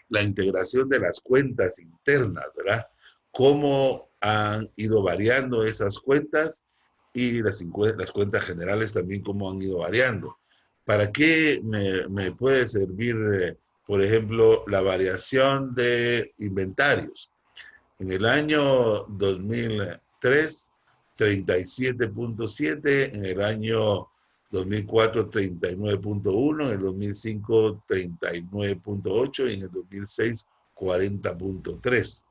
La integración de las cuentas internas, ¿verdad? Cómo han ido variando esas cuentas y las cuentas generales también cómo han ido variando. ¿Para qué me puede servir, por ejemplo, la variación de inventarios? En el año 2003, 37.7, en el año 2004, 39.1, en el 2005, 39.8 y en el 2006, 40.3.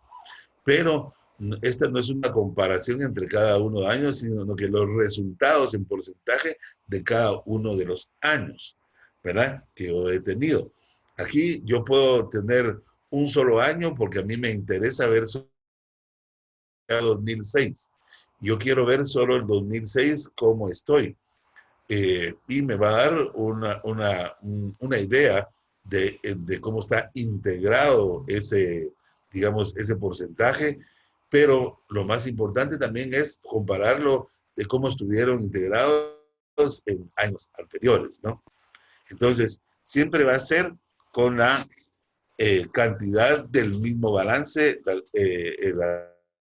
Pero esta no es una comparación entre cada uno de años, sino que los resultados en porcentaje de cada uno de los años, ¿verdad? Que yo he tenido. Aquí yo puedo tener un solo año porque a mí me interesa ver solo el 2006. Yo quiero ver solo el 2006 cómo estoy. Y me va a dar una idea de cómo está integrado ese, digamos, ese porcentaje, pero lo más importante también es compararlo de cómo estuvieron integrados en años anteriores, ¿no? Entonces, siempre va a ser con la cantidad del mismo balance, el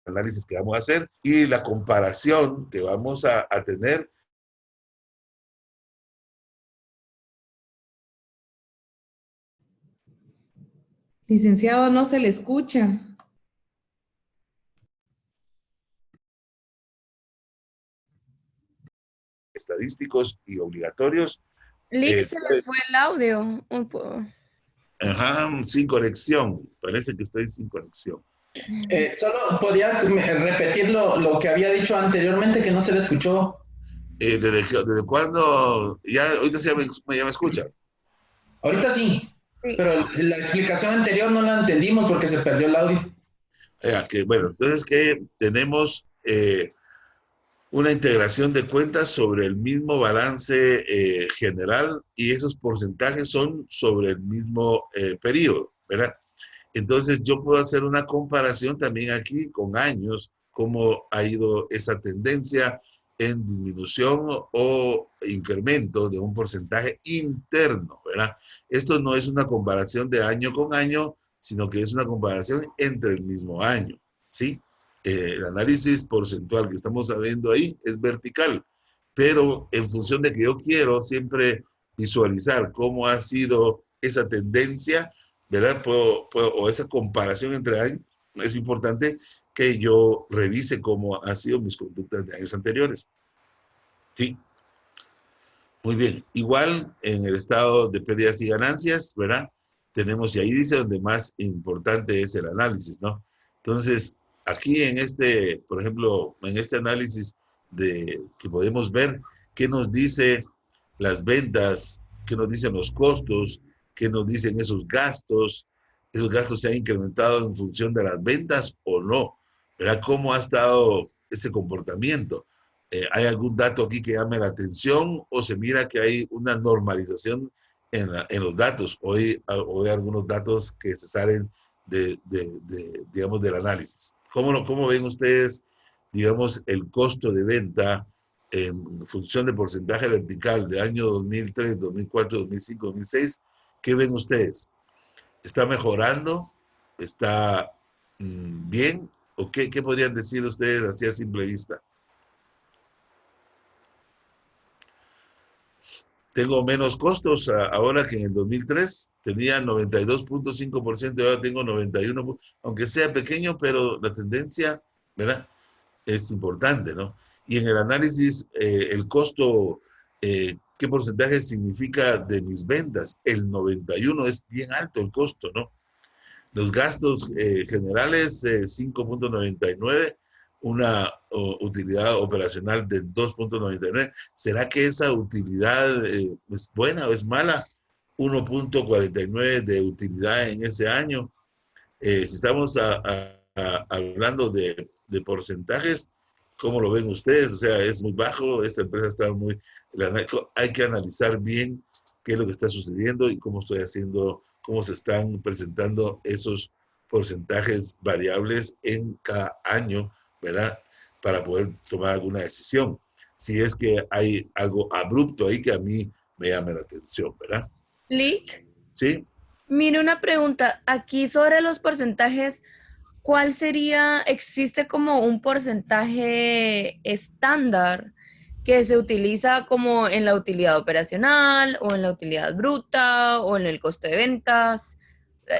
análisis que vamos a hacer y la comparación que vamos a tener. Licenciado, no se le escucha. Estadísticos y obligatorios. Lick, se me fue el audio. Ajá, sin conexión. Parece que estoy sin conexión. Solo podría repetir lo que había dicho anteriormente, que no se le escuchó. ¿Desde cuándo? Ya, ahorita ya me escuchan. Ahorita sí, pero la explicación anterior no la entendimos porque se perdió el audio. Bueno, entonces que tenemos una integración de cuentas sobre el mismo balance general y esos porcentajes son sobre el mismo periodo, ¿verdad? Entonces yo puedo hacer una comparación también aquí con años, cómo ha ido esa tendencia en disminución o incremento de un porcentaje interno, ¿verdad? Esto no es una comparación de año con año, sino que es una comparación entre el mismo año, ¿sí? El análisis porcentual que estamos viendo ahí es vertical, pero en función de que yo quiero siempre visualizar cómo ha sido esa tendencia, ¿verdad? O esa comparación entre años, es importante que yo revise cómo han sido mis conductas de años anteriores. ¿Sí? Muy bien. Igual en el estado de pérdidas y ganancias, ¿verdad? Tenemos, y ahí dice donde más importante es el análisis, ¿no? Entonces, aquí en este, por ejemplo, en este análisis que podemos ver qué nos dice las ventas, qué nos dicen los costos, qué nos dicen esos gastos se han incrementado en función de las ventas o no, ¿verdad? ¿Cómo ha estado ese comportamiento? ¿Hay algún dato aquí que llame la atención o se mira que hay una normalización en los datos? Hoy hay algunos datos que se salen digamos, del análisis. ¿Cómo ven ustedes, digamos, el costo de venta en función de porcentaje vertical de año 2003, 2004, 2005, 2006? ¿Qué ven ustedes? ¿Está mejorando? ¿Está bien? ¿O qué podrían decir ustedes así a simple vista? Tengo menos costos ahora que en el 2003. Tenía 92.5%, ahora tengo 91%. Aunque sea pequeño, pero la tendencia, ¿verdad? Es importante, ¿no? Y en el análisis, el costo, ¿qué porcentaje significa de mis ventas? El 91% es bien alto el costo, ¿no? Los gastos generales, 5.99%, una utilidad operacional de 2.99. ¿Será que esa utilidad es buena o es mala? 1.49 de utilidad en ese año. Si estamos hablando de porcentajes, ¿cómo lo ven ustedes? O sea, es muy bajo, esta empresa está muy... Hay que analizar bien qué es lo que está sucediendo y cómo estoy haciendo, cómo se están presentando esos porcentajes variables en cada año, ¿verdad? Para poder tomar alguna decisión. Si es que hay algo abrupto ahí que a mí me llame la atención, ¿verdad? Lick, ¿Sí? mire una pregunta. Aquí sobre los porcentajes, ¿cuál sería, existe como un porcentaje estándar que se utiliza como en la utilidad operacional o en la utilidad bruta o en el costo de ventas?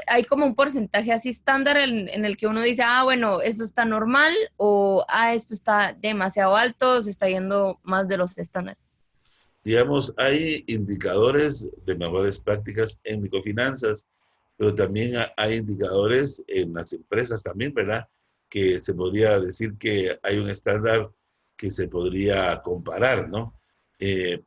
¿Hay como un porcentaje así estándar en el que uno dice, ah, bueno, esto está normal o, ah, esto está demasiado alto, se está yendo más de los estándares? Digamos, hay indicadores de mejores prácticas en microfinanzas, pero también hay indicadores en las empresas también, ¿verdad? Que se podría decir que hay un estándar que se podría comparar, ¿no?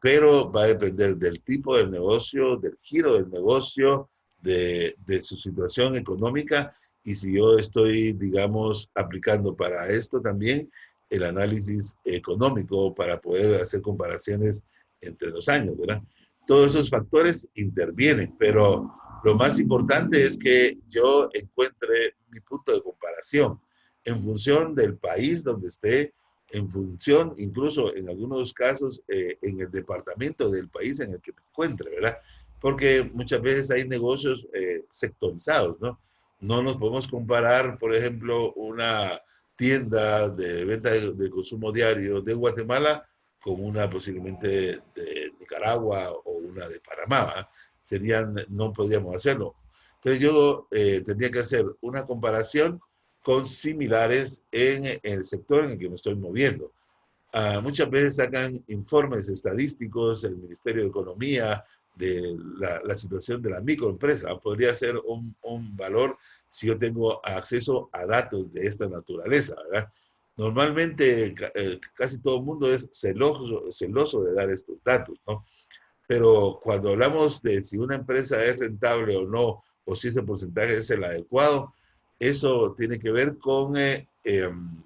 Pero va a depender del tipo del negocio, del giro del negocio, de su situación económica, y si yo estoy, digamos, aplicando para esto también el análisis económico para poder hacer comparaciones entre los años, ¿verdad? Todos esos factores intervienen, pero lo más importante es que yo encuentre mi punto de comparación en función del país donde esté, en función, incluso en algunos casos, en el departamento del país en el que me encuentre, ¿verdad? Porque muchas veces hay negocios sectorizados, ¿no? No nos podemos comparar, por ejemplo, una tienda de venta de consumo diario de Guatemala con una posiblemente de Nicaragua o una de Panamá, no podríamos hacerlo. Entonces yo tendría que hacer una comparación con similares en el sector en el que me estoy moviendo. Muchas veces sacan informes estadísticos, el Ministerio de Economía, de la situación de la microempresa. Podría ser un valor si yo tengo acceso a datos de esta naturaleza, ¿verdad? Normalmente casi todo el mundo es celoso de dar estos datos, ¿no? Pero cuando hablamos de si una empresa es rentable o no, o si ese porcentaje es el adecuado, Eso tiene que ver con,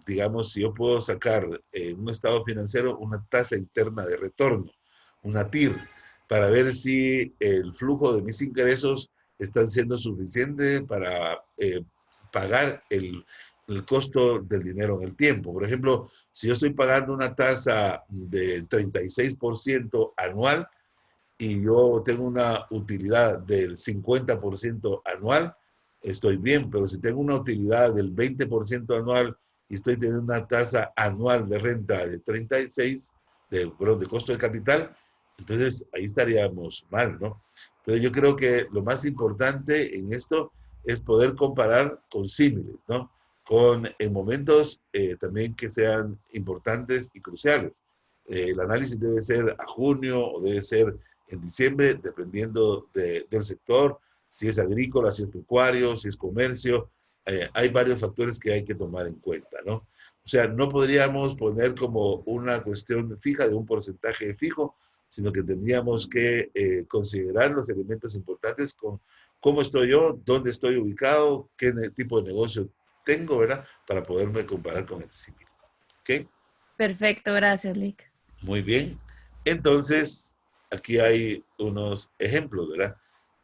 digamos, si yo puedo sacar en un estado financiero una tasa interna de retorno, una TIR, para ver si el flujo de mis ingresos están siendo suficiente para pagar el costo del dinero en el tiempo. Por ejemplo, si yo estoy pagando una tasa de 36% anual y yo tengo una utilidad del 50% anual, estoy bien, pero si tengo una utilidad del 20% anual y estoy teniendo una tasa anual de renta de 36, de costo de capital, entonces ahí estaríamos mal, ¿no? Entonces yo creo que lo más importante en esto es poder comparar con símiles, ¿no? En momentos también que sean importantes y cruciales. El análisis debe ser a junio o debe ser en diciembre, dependiendo del sector, si es agrícola, si es pecuario, si es comercio. Hay varios factores que hay que tomar en cuenta, ¿no? O sea, no podríamos poner como una cuestión fija de un porcentaje fijo, sino que tendríamos que considerar los elementos importantes con cómo estoy yo, dónde estoy ubicado, qué tipo de negocio tengo, ¿verdad? Para poderme comparar con el civil. ¿Ok? Perfecto, gracias, Lick. Muy bien. Entonces, aquí hay unos ejemplos, ¿verdad?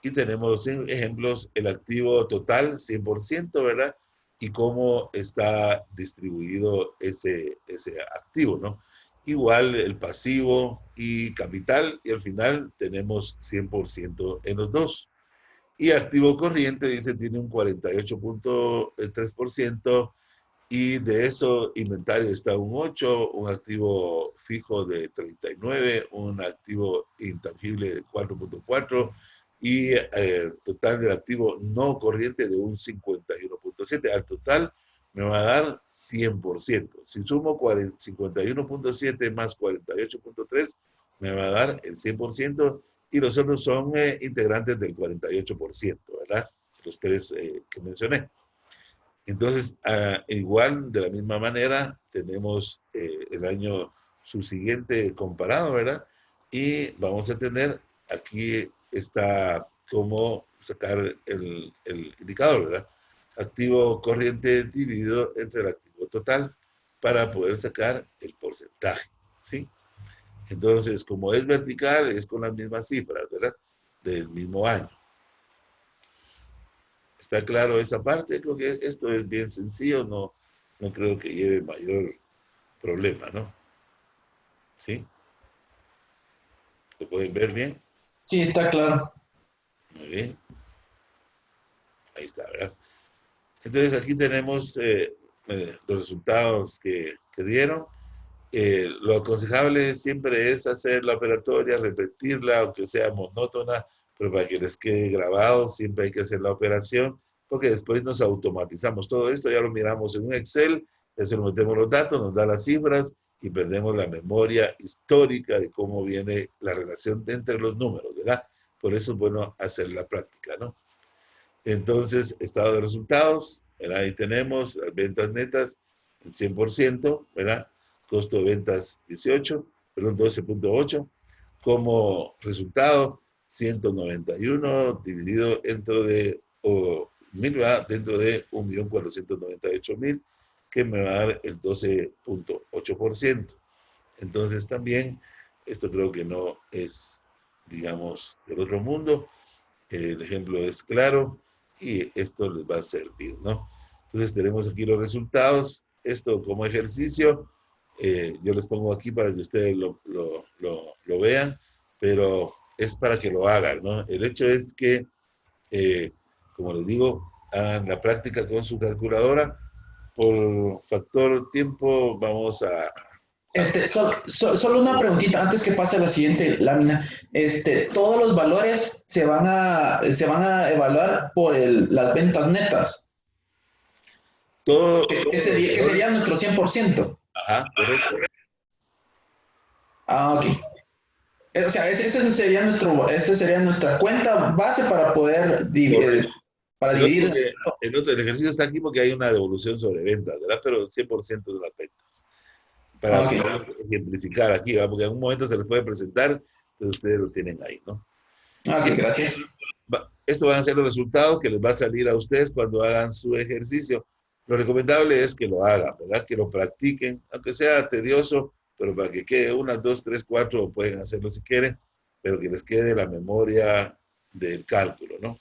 Y tenemos ejemplos, el activo total, 100%, ¿verdad? Y cómo está distribuido ese activo, ¿no? Igual el pasivo y capital, y al final tenemos 100% en los dos. Y activo corriente, dice, tiene un 48.3%, y de eso inventario está un 8, un activo fijo de 39, un activo intangible de 4.4 y total del activo no corriente de un 51.7. Al total me va a dar 100%. Si sumo 51.7 más 48.3, me va a dar el 100%, y los otros son integrantes del 48%, ¿verdad? Los tres que mencioné. Entonces, igual, de la misma manera, tenemos el año subsiguiente comparado, ¿verdad? Y vamos a tener, aquí está cómo sacar el indicador, ¿verdad? Activo corriente dividido entre el activo total para poder sacar el porcentaje, ¿sí? Entonces, como es vertical, es con las mismas cifras, ¿verdad? Del mismo año. ¿Está claro esa parte? Creo que esto es bien sencillo, no creo que lleve mayor problema, ¿no? ¿Sí? ¿Lo pueden ver bien? Sí, está claro. Muy bien. Ahí está, ¿verdad? Entonces aquí tenemos los resultados que dieron. Lo aconsejable siempre es hacer la operatoria, repetirla, aunque sea monótona, pero para que les quede grabado, siempre hay que hacer la operación, porque después nos automatizamos todo esto, ya lo miramos en un Excel, ya se lo metemos los datos, nos da las cifras y perdemos la memoria histórica de cómo viene la relación entre los números, ¿verdad? Por eso es bueno hacer la práctica, ¿no? Entonces, estado de resultados, ¿verdad? Ahí tenemos las ventas netas en 100%, ¿verdad? Costo de ventas 12.8, como resultado 191 dividido dentro de 1.498.000, que me va a dar el 12.8%. Entonces también, esto creo que no es, digamos, del otro mundo. El ejemplo es claro y esto les va a servir, ¿no? Entonces tenemos aquí los resultados. Esto como ejercicio, yo les pongo aquí para que ustedes lo vean, pero es para que lo hagan, ¿no? El hecho es que, como les digo, hagan la práctica con su calculadora. Por factor tiempo vamos a... Solo una preguntita antes que pase a la siguiente lámina. Todos los valores se van a evaluar por las ventas netas. ¿Qué sería nuestro 100%? Ajá, correcto. Ah, ok. O sea, esa sería nuestra cuenta base para poder dividir. El ejercicio está aquí porque hay una devolución sobre ventas, ¿verdad? Pero el 100% de las ventas. Para ejemplificar aquí, ¿verdad? Porque en un momento se les puede presentar, entonces ustedes lo tienen ahí, ¿no? Ok, gracias. estos van a ser los resultados que les va a salir a ustedes cuando hagan su ejercicio. Lo recomendable es que lo hagan, ¿verdad? Que lo practiquen, aunque sea tedioso, pero para que quede 1, 2, 3, 4, pueden hacerlo si quieren, pero que les quede la memoria del cálculo, ¿no?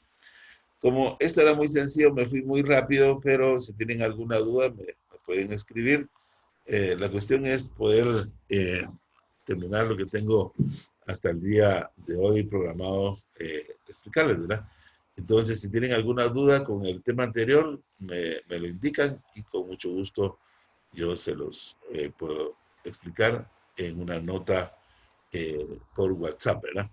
Como esto era muy sencillo, me fui muy rápido, pero si tienen alguna duda me pueden escribir. La cuestión es poder terminar lo que tengo hasta el día de hoy programado explicarles, ¿verdad? Entonces, si tienen alguna duda con el tema anterior, me lo indican y con mucho gusto yo se los puedo explicar en una nota por WhatsApp, ¿verdad?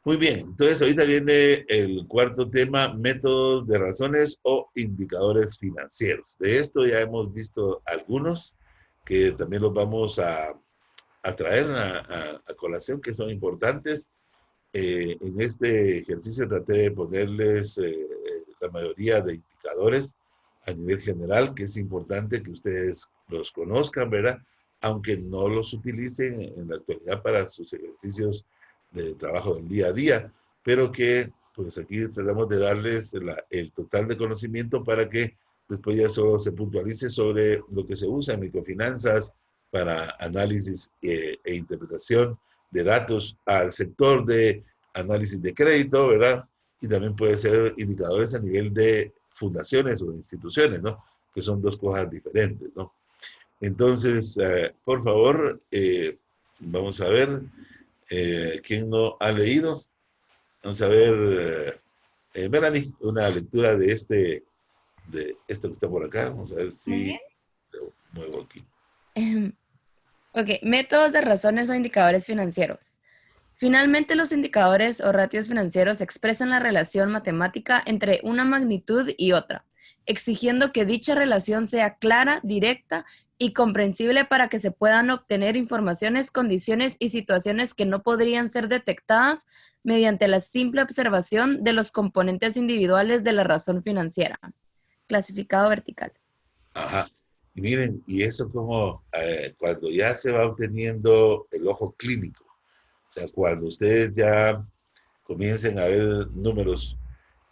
Muy bien, entonces ahorita viene el cuarto tema, métodos de razones o indicadores financieros. De esto ya hemos visto algunos que también los vamos a traer a colación, que son importantes. En este ejercicio traté de ponerles la mayoría de indicadores a nivel general, que es importante que ustedes los conozcan, ¿verdad? Aunque no los utilicen en la actualidad para sus ejercicios de trabajo del día a día, pero que pues aquí tratamos de darles el total de conocimiento para que después ya solo se puntualice sobre lo que se usa en microfinanzas para análisis e interpretación de datos al sector de análisis de crédito, ¿verdad? Y también puede ser indicadores a nivel de fundaciones o de instituciones, ¿no? Que son dos cosas diferentes, ¿no? Entonces, por favor, vamos a ver quién no ha leído. Vamos a ver, Melanie, una lectura de esto que está por acá. Vamos a ver si lo muevo aquí. Ok, métodos de razones o indicadores financieros. Finalmente, los indicadores o ratios financieros expresan la relación matemática entre una magnitud y otra, exigiendo que dicha relación sea clara, directa y comprensible para que se puedan obtener informaciones, condiciones y situaciones que no podrían ser detectadas mediante la simple observación de los componentes individuales de la razón financiera. Clasificado vertical. Ajá. Y miren, y eso como cuando ya se va obteniendo el ojo clínico, o sea, cuando ustedes ya comiencen a ver números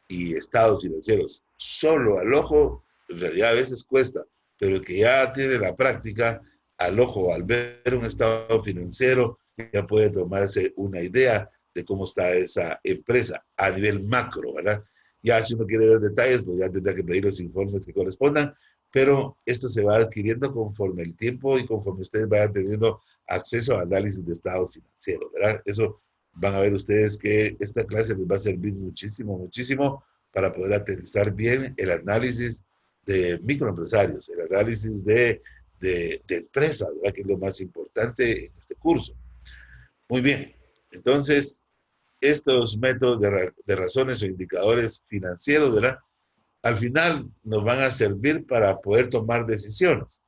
y estados financieros solo al ojo, en realidad a veces cuesta, pero el que ya tiene la práctica, al ojo, al ver un estado financiero, ya puede tomarse una idea de cómo está esa empresa a nivel macro, ¿verdad? Ya si uno quiere ver detalles, pues ya tendrá que pedir los informes que correspondan, pero esto se va adquiriendo conforme el tiempo y conforme ustedes vayan teniendo acceso a análisis de estados financieros, ¿verdad? Eso van a ver ustedes que esta clase les va a servir muchísimo, muchísimo para poder aterrizar bien el análisis de microempresarios, el análisis de empresas, ¿verdad? Que es lo más importante en este curso. Muy bien, entonces, estos métodos de razones o indicadores financieros, ¿verdad? Al final nos van a servir para poder tomar decisiones.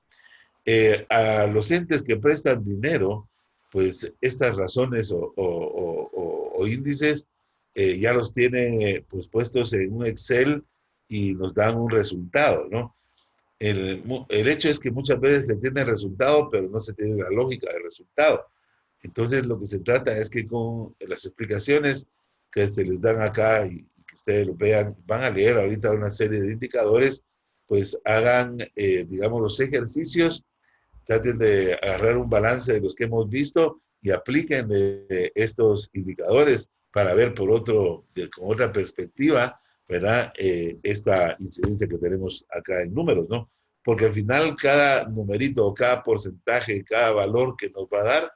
A los entes que prestan dinero, pues estas razones o índices ya los tienen pues puestos en un Excel y nos dan un resultado, ¿no? El hecho es que muchas veces se tiene el resultado, pero no se tiene la lógica del resultado. Entonces lo que se trata es que con las explicaciones que se les dan acá y que ustedes lo vean, van a leer ahorita una serie de indicadores, pues hagan, digamos, los ejercicios, traten de agarrar un balance de los que hemos visto y apliquen estos indicadores para ver con otra perspectiva, ¿verdad? Esta incidencia que tenemos acá en números, ¿no? Porque al final cada numerito, cada porcentaje, cada valor que nos va a dar,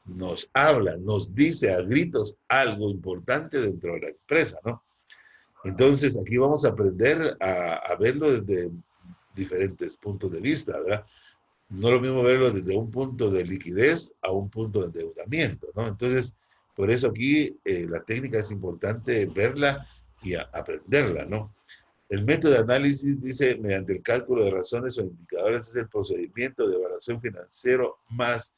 nos habla, nos dice a gritos algo importante dentro de la empresa, ¿no? Entonces, aquí vamos a aprender a verlo desde diferentes puntos de vista, ¿verdad? No es lo mismo verlo desde un punto de liquidez a un punto de endeudamiento, ¿no? Entonces, por eso aquí la técnica es importante verla y aprenderla, ¿no? El método de análisis dice, mediante el cálculo de razones o indicadores, es el procedimiento de evaluación financiero más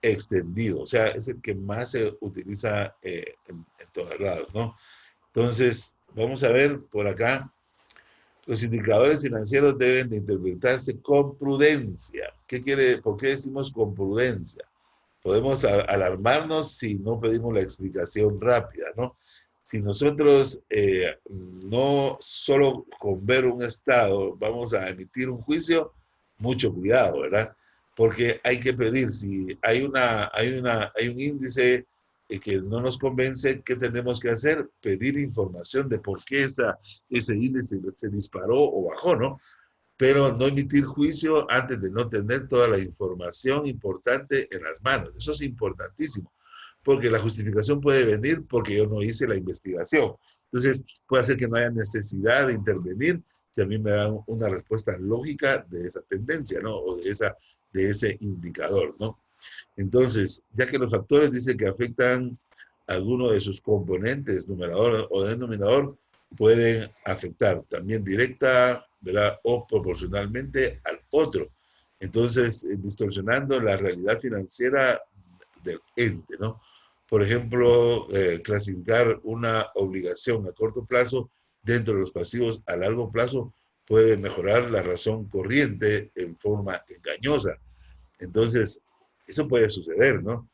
extendido, o sea, es el que más se utiliza en todos lados, ¿no? Entonces, vamos a ver por acá, los indicadores financieros deben de interpretarse con prudencia. ¿Por qué decimos con prudencia? Podemos alarmarnos si no pedimos la explicación rápida, ¿no? Si nosotros no solo con ver un estado vamos a emitir un juicio, mucho cuidado, ¿verdad? Porque hay que pedir, si hay un índice que no nos convence, ¿qué tenemos que hacer? Pedir información de por qué ese índice se disparó o bajó, ¿no? Pero no emitir juicio antes de no tener toda la información importante en las manos. Eso es importantísimo, porque la justificación puede venir porque yo no hice la investigación. Entonces, puede ser que no haya necesidad de intervenir si a mí me dan una respuesta lógica de esa tendencia, ¿no? O de ese indicador, ¿no? Entonces, ya que los factores dicen que afectan alguno de sus componentes, numerador o denominador, pueden afectar también directa, ¿verdad? O proporcionalmente al otro. Entonces, distorsionando la realidad financiera del ente, ¿no? Por ejemplo, clasificar una obligación a corto plazo dentro de los pasivos a largo plazo puede mejorar la razón corriente en forma engañosa. Entonces, eso puede suceder, ¿no?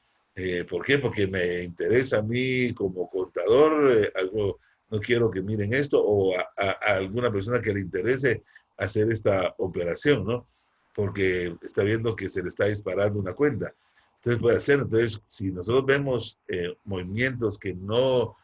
¿Por qué? Porque me interesa a mí como contador, algo, no quiero que miren esto, o a alguna persona que le interese hacer esta operación, ¿no? Porque está viendo que se le está disparando una cuenta. Entonces puede ser, entonces si nosotros vemos movimientos que no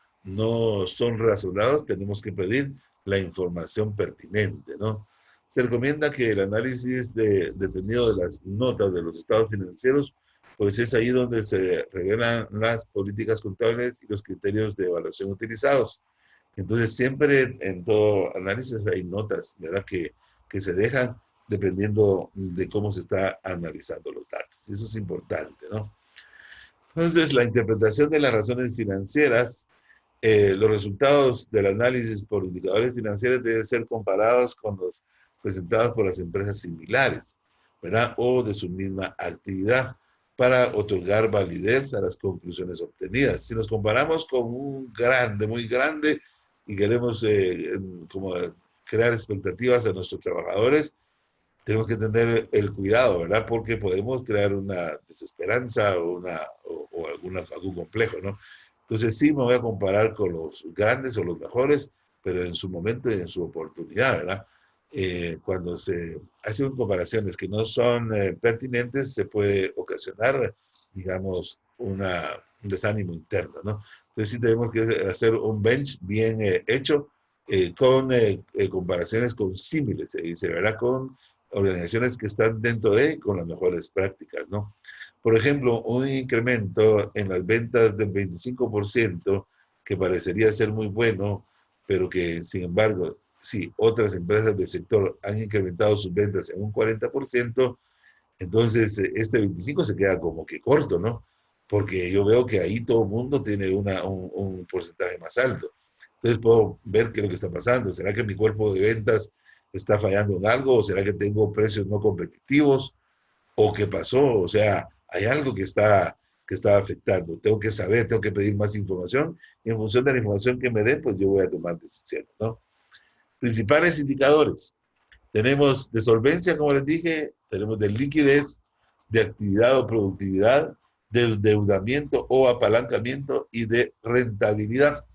son razonados, tenemos que pedir la información pertinente, ¿no? Se recomienda que el análisis detenido de las notas de los estados financieros, pues es ahí donde se revelan las políticas contables y los criterios de evaluación utilizados. Entonces siempre en todo análisis hay notas, ¿verdad? Que se dejan dependiendo de cómo se está analizando los datos. Eso es importante, ¿no? Entonces, la interpretación de las razones financieras, los resultados del análisis por indicadores financieros deben ser comparados con los presentados por las empresas similares, ¿verdad? O de su misma actividad, para otorgar validez a las conclusiones obtenidas. Si nos comparamos con un grande, muy grande, y queremos como crear expectativas a nuestros trabajadores, tenemos que tener el cuidado, ¿verdad? Porque podemos crear una desesperanza o algún complejo, ¿no? Entonces sí me voy a comparar con los grandes o los mejores, pero en su momento y en su oportunidad, ¿verdad? Cuando se hacen comparaciones que no son pertinentes, se puede ocasionar, digamos, un desánimo interno, ¿no? Entonces sí tenemos que hacer un bench bien hecho, con comparaciones con símiles, se dice, ¿verdad? Con organizaciones que están dentro con las mejores prácticas, ¿no? Por ejemplo, un incremento en las ventas del 25%, que parecería ser muy bueno, pero que, sin embargo, si otras empresas del sector han incrementado sus ventas en un 40%, entonces este 25% se queda como que corto, ¿no? Porque yo veo que ahí todo el mundo tiene un porcentaje más alto. Entonces puedo ver qué es lo que está pasando. ¿Será que mi cuerpo de ventas está fallando en algo? ¿O será que tengo precios no competitivos? ¿O qué pasó? O sea, hay algo que está afectando. Tengo que saber, tengo que pedir más información, y en función de la información que me dé, pues yo voy a tomar decisiones, ¿no? Principales indicadores. Tenemos de solvencia, como les dije, tenemos de liquidez, de actividad o productividad, de endeudamiento o apalancamiento y de rentabilidad.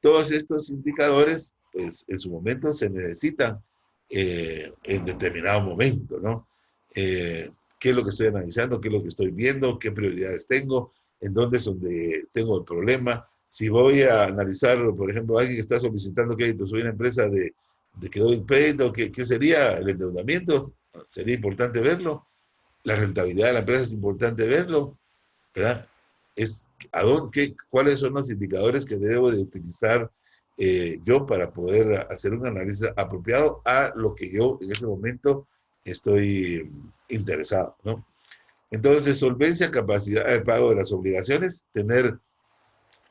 Todos estos indicadores, pues en su momento se necesitan en determinado momento, ¿no? ¿Qué es lo que estoy analizando? ¿Qué es lo que estoy viendo? ¿Qué prioridades tengo? ¿En dónde es donde tengo el problema? Si voy a analizar, por ejemplo, alguien que está solicitando crédito, soy una empresa de que doy crédito, ¿qué sería el endeudamiento? Sería importante verlo. La rentabilidad de la empresa es importante verlo, ¿verdad? ¿Cuáles son los indicadores que debo de utilizar yo para poder hacer un análisis apropiado a lo que yo en ese momento estoy interesado, ¿no? Entonces, solvencia, capacidad de pago de las obligaciones, tener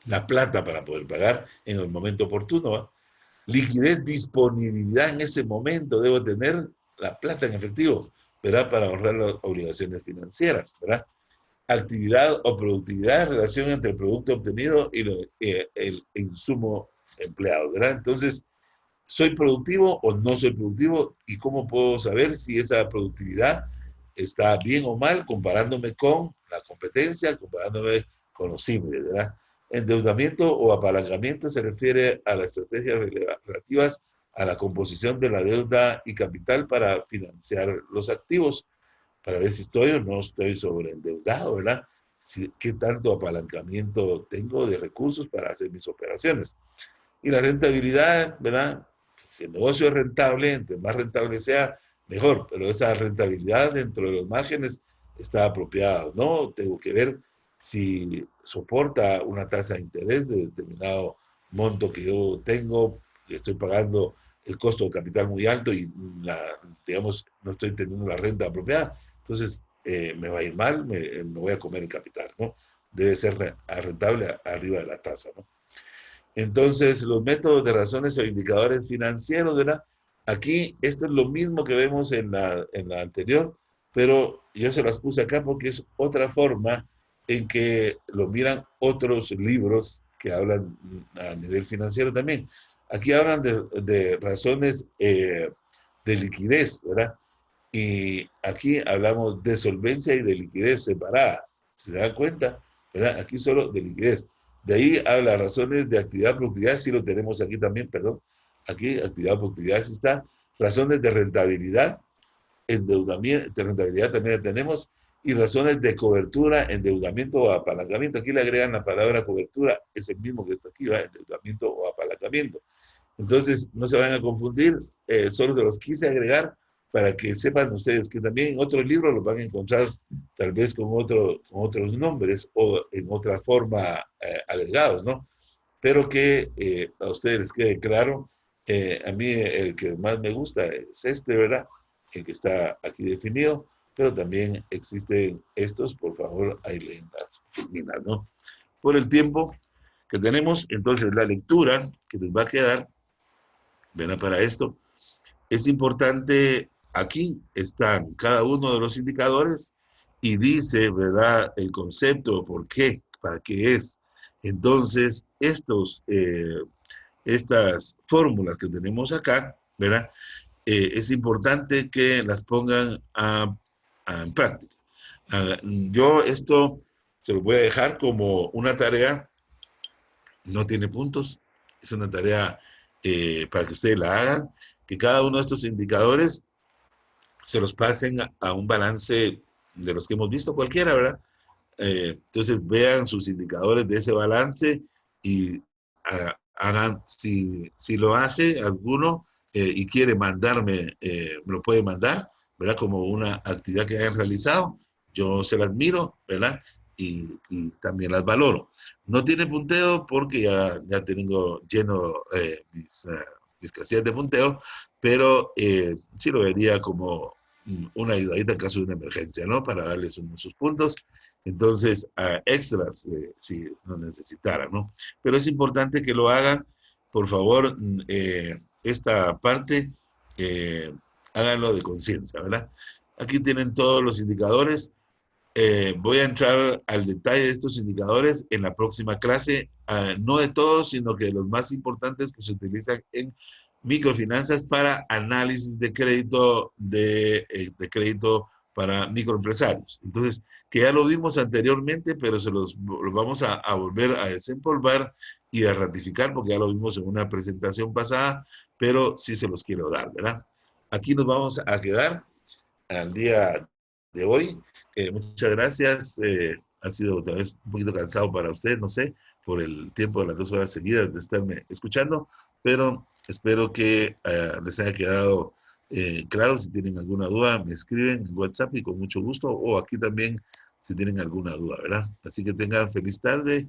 la plata para poder pagar en el momento oportuno, ¿va? Liquidez, disponibilidad en ese momento, debo tener la plata en efectivo, ¿verdad? Para ahorrar las obligaciones financieras, ¿verdad? Actividad o productividad, relación entre el producto obtenido y el insumo empleado, ¿verdad? Entonces, ¿soy productivo o no soy productivo? ¿Y cómo puedo saber si esa productividad está bien o mal comparándome con la competencia, comparándome con los símiles, ¿verdad? Endeudamiento o apalancamiento se refiere a las estrategias relativas a la composición de la deuda y capital para financiar los activos, para ver si estoy o no estoy sobreendeudado, ¿verdad? ¿Qué tanto apalancamiento tengo de recursos para hacer mis operaciones? Y la rentabilidad, ¿verdad? Si el negocio es rentable, entre más rentable sea, mejor, pero esa rentabilidad dentro de los márgenes está apropiada, ¿no? Tengo que ver si soporta una tasa de interés de determinado monto que yo tengo, estoy pagando el costo de capital muy alto y, digamos, no estoy teniendo la renta apropiada, entonces me va a ir mal, me voy a comer el capital, ¿no? Debe ser rentable arriba de la tasa, ¿no? Entonces, los métodos de razones o indicadores financieros, ¿verdad? Aquí, esto es lo mismo que vemos en la anterior, pero yo se las puse acá porque es otra forma en que lo miran otros libros que hablan a nivel financiero también. Aquí hablan de razones de liquidez, ¿verdad? Y aquí hablamos de solvencia y de liquidez separadas. ¿Se dan cuenta? ¿Verdad? Aquí solo de liquidez. De ahí habla razones de actividad productividad, sí lo tenemos aquí también, perdón. Aquí actividad productividad sí está. Razones de rentabilidad, endeudamiento, de rentabilidad también la tenemos. Y razones de cobertura, endeudamiento o apalancamiento. Aquí le agregan la palabra cobertura, es el mismo que está aquí, ¿verdad? Endeudamiento o apalancamiento. Entonces, no se van a confundir, solo se los quise agregar para que sepan ustedes que también en otros libros los van a encontrar tal vez con otros nombres o en otra forma agregados, ¿no? Pero que a ustedes les quede claro, a mí el que más me gusta es este, ¿verdad? El que está aquí definido, pero también existen estos, por favor, ahí leen las líneas, ¿no? Por el tiempo que tenemos, entonces la lectura que les va a quedar, ¿verdad? Para esto, es importante. Aquí están cada uno de los indicadores y dice, ¿verdad?, el concepto, por qué, para qué es. Entonces, estas fórmulas que tenemos acá, ¿verdad?, es importante que las pongan en práctica. Yo esto se lo voy a dejar como una tarea, no tiene puntos, es una tarea para que ustedes la hagan, que cada uno de estos indicadores se los pasen a un balance de los que hemos visto, cualquiera, ¿verdad? Entonces vean sus indicadores de ese balance y hagan, si lo hace alguno y quiere mandarme, me lo puede mandar, ¿verdad? Como una actividad que hayan realizado, yo se las miro, ¿verdad? Y también las valoro. No tiene punteo porque ya tengo lleno mis casillas de punteo, pero sí lo vería como una ayudadita en caso de una emergencia, ¿no? Para darles sus puntos. Entonces, extras, si lo necesitaran, ¿no? Pero es importante que lo hagan. Por favor, esta parte, háganlo de conciencia, ¿verdad? Aquí tienen todos los indicadores. Voy a entrar al detalle de estos indicadores en la próxima clase, no de todos, sino que de los más importantes que se utilizan en microfinanzas para análisis de crédito, de crédito para microempresarios. Entonces, que ya lo vimos anteriormente, pero se los vamos a volver a desempolvar y a ratificar, porque ya lo vimos en una presentación pasada, pero sí se los quiero dar, ¿verdad? Aquí nos vamos a quedar al día de hoy. Muchas gracias. Ha sido tal vez un poquito cansado para usted, no sé, por el tiempo de las 2 horas seguidas de estarme escuchando, pero espero que les haya quedado claro. Si tienen alguna duda, me escriben en WhatsApp y con mucho gusto, o aquí también si tienen alguna duda, ¿verdad? Así que tengan feliz tarde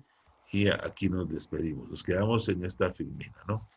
y aquí nos despedimos. Nos quedamos en esta filmina, ¿no?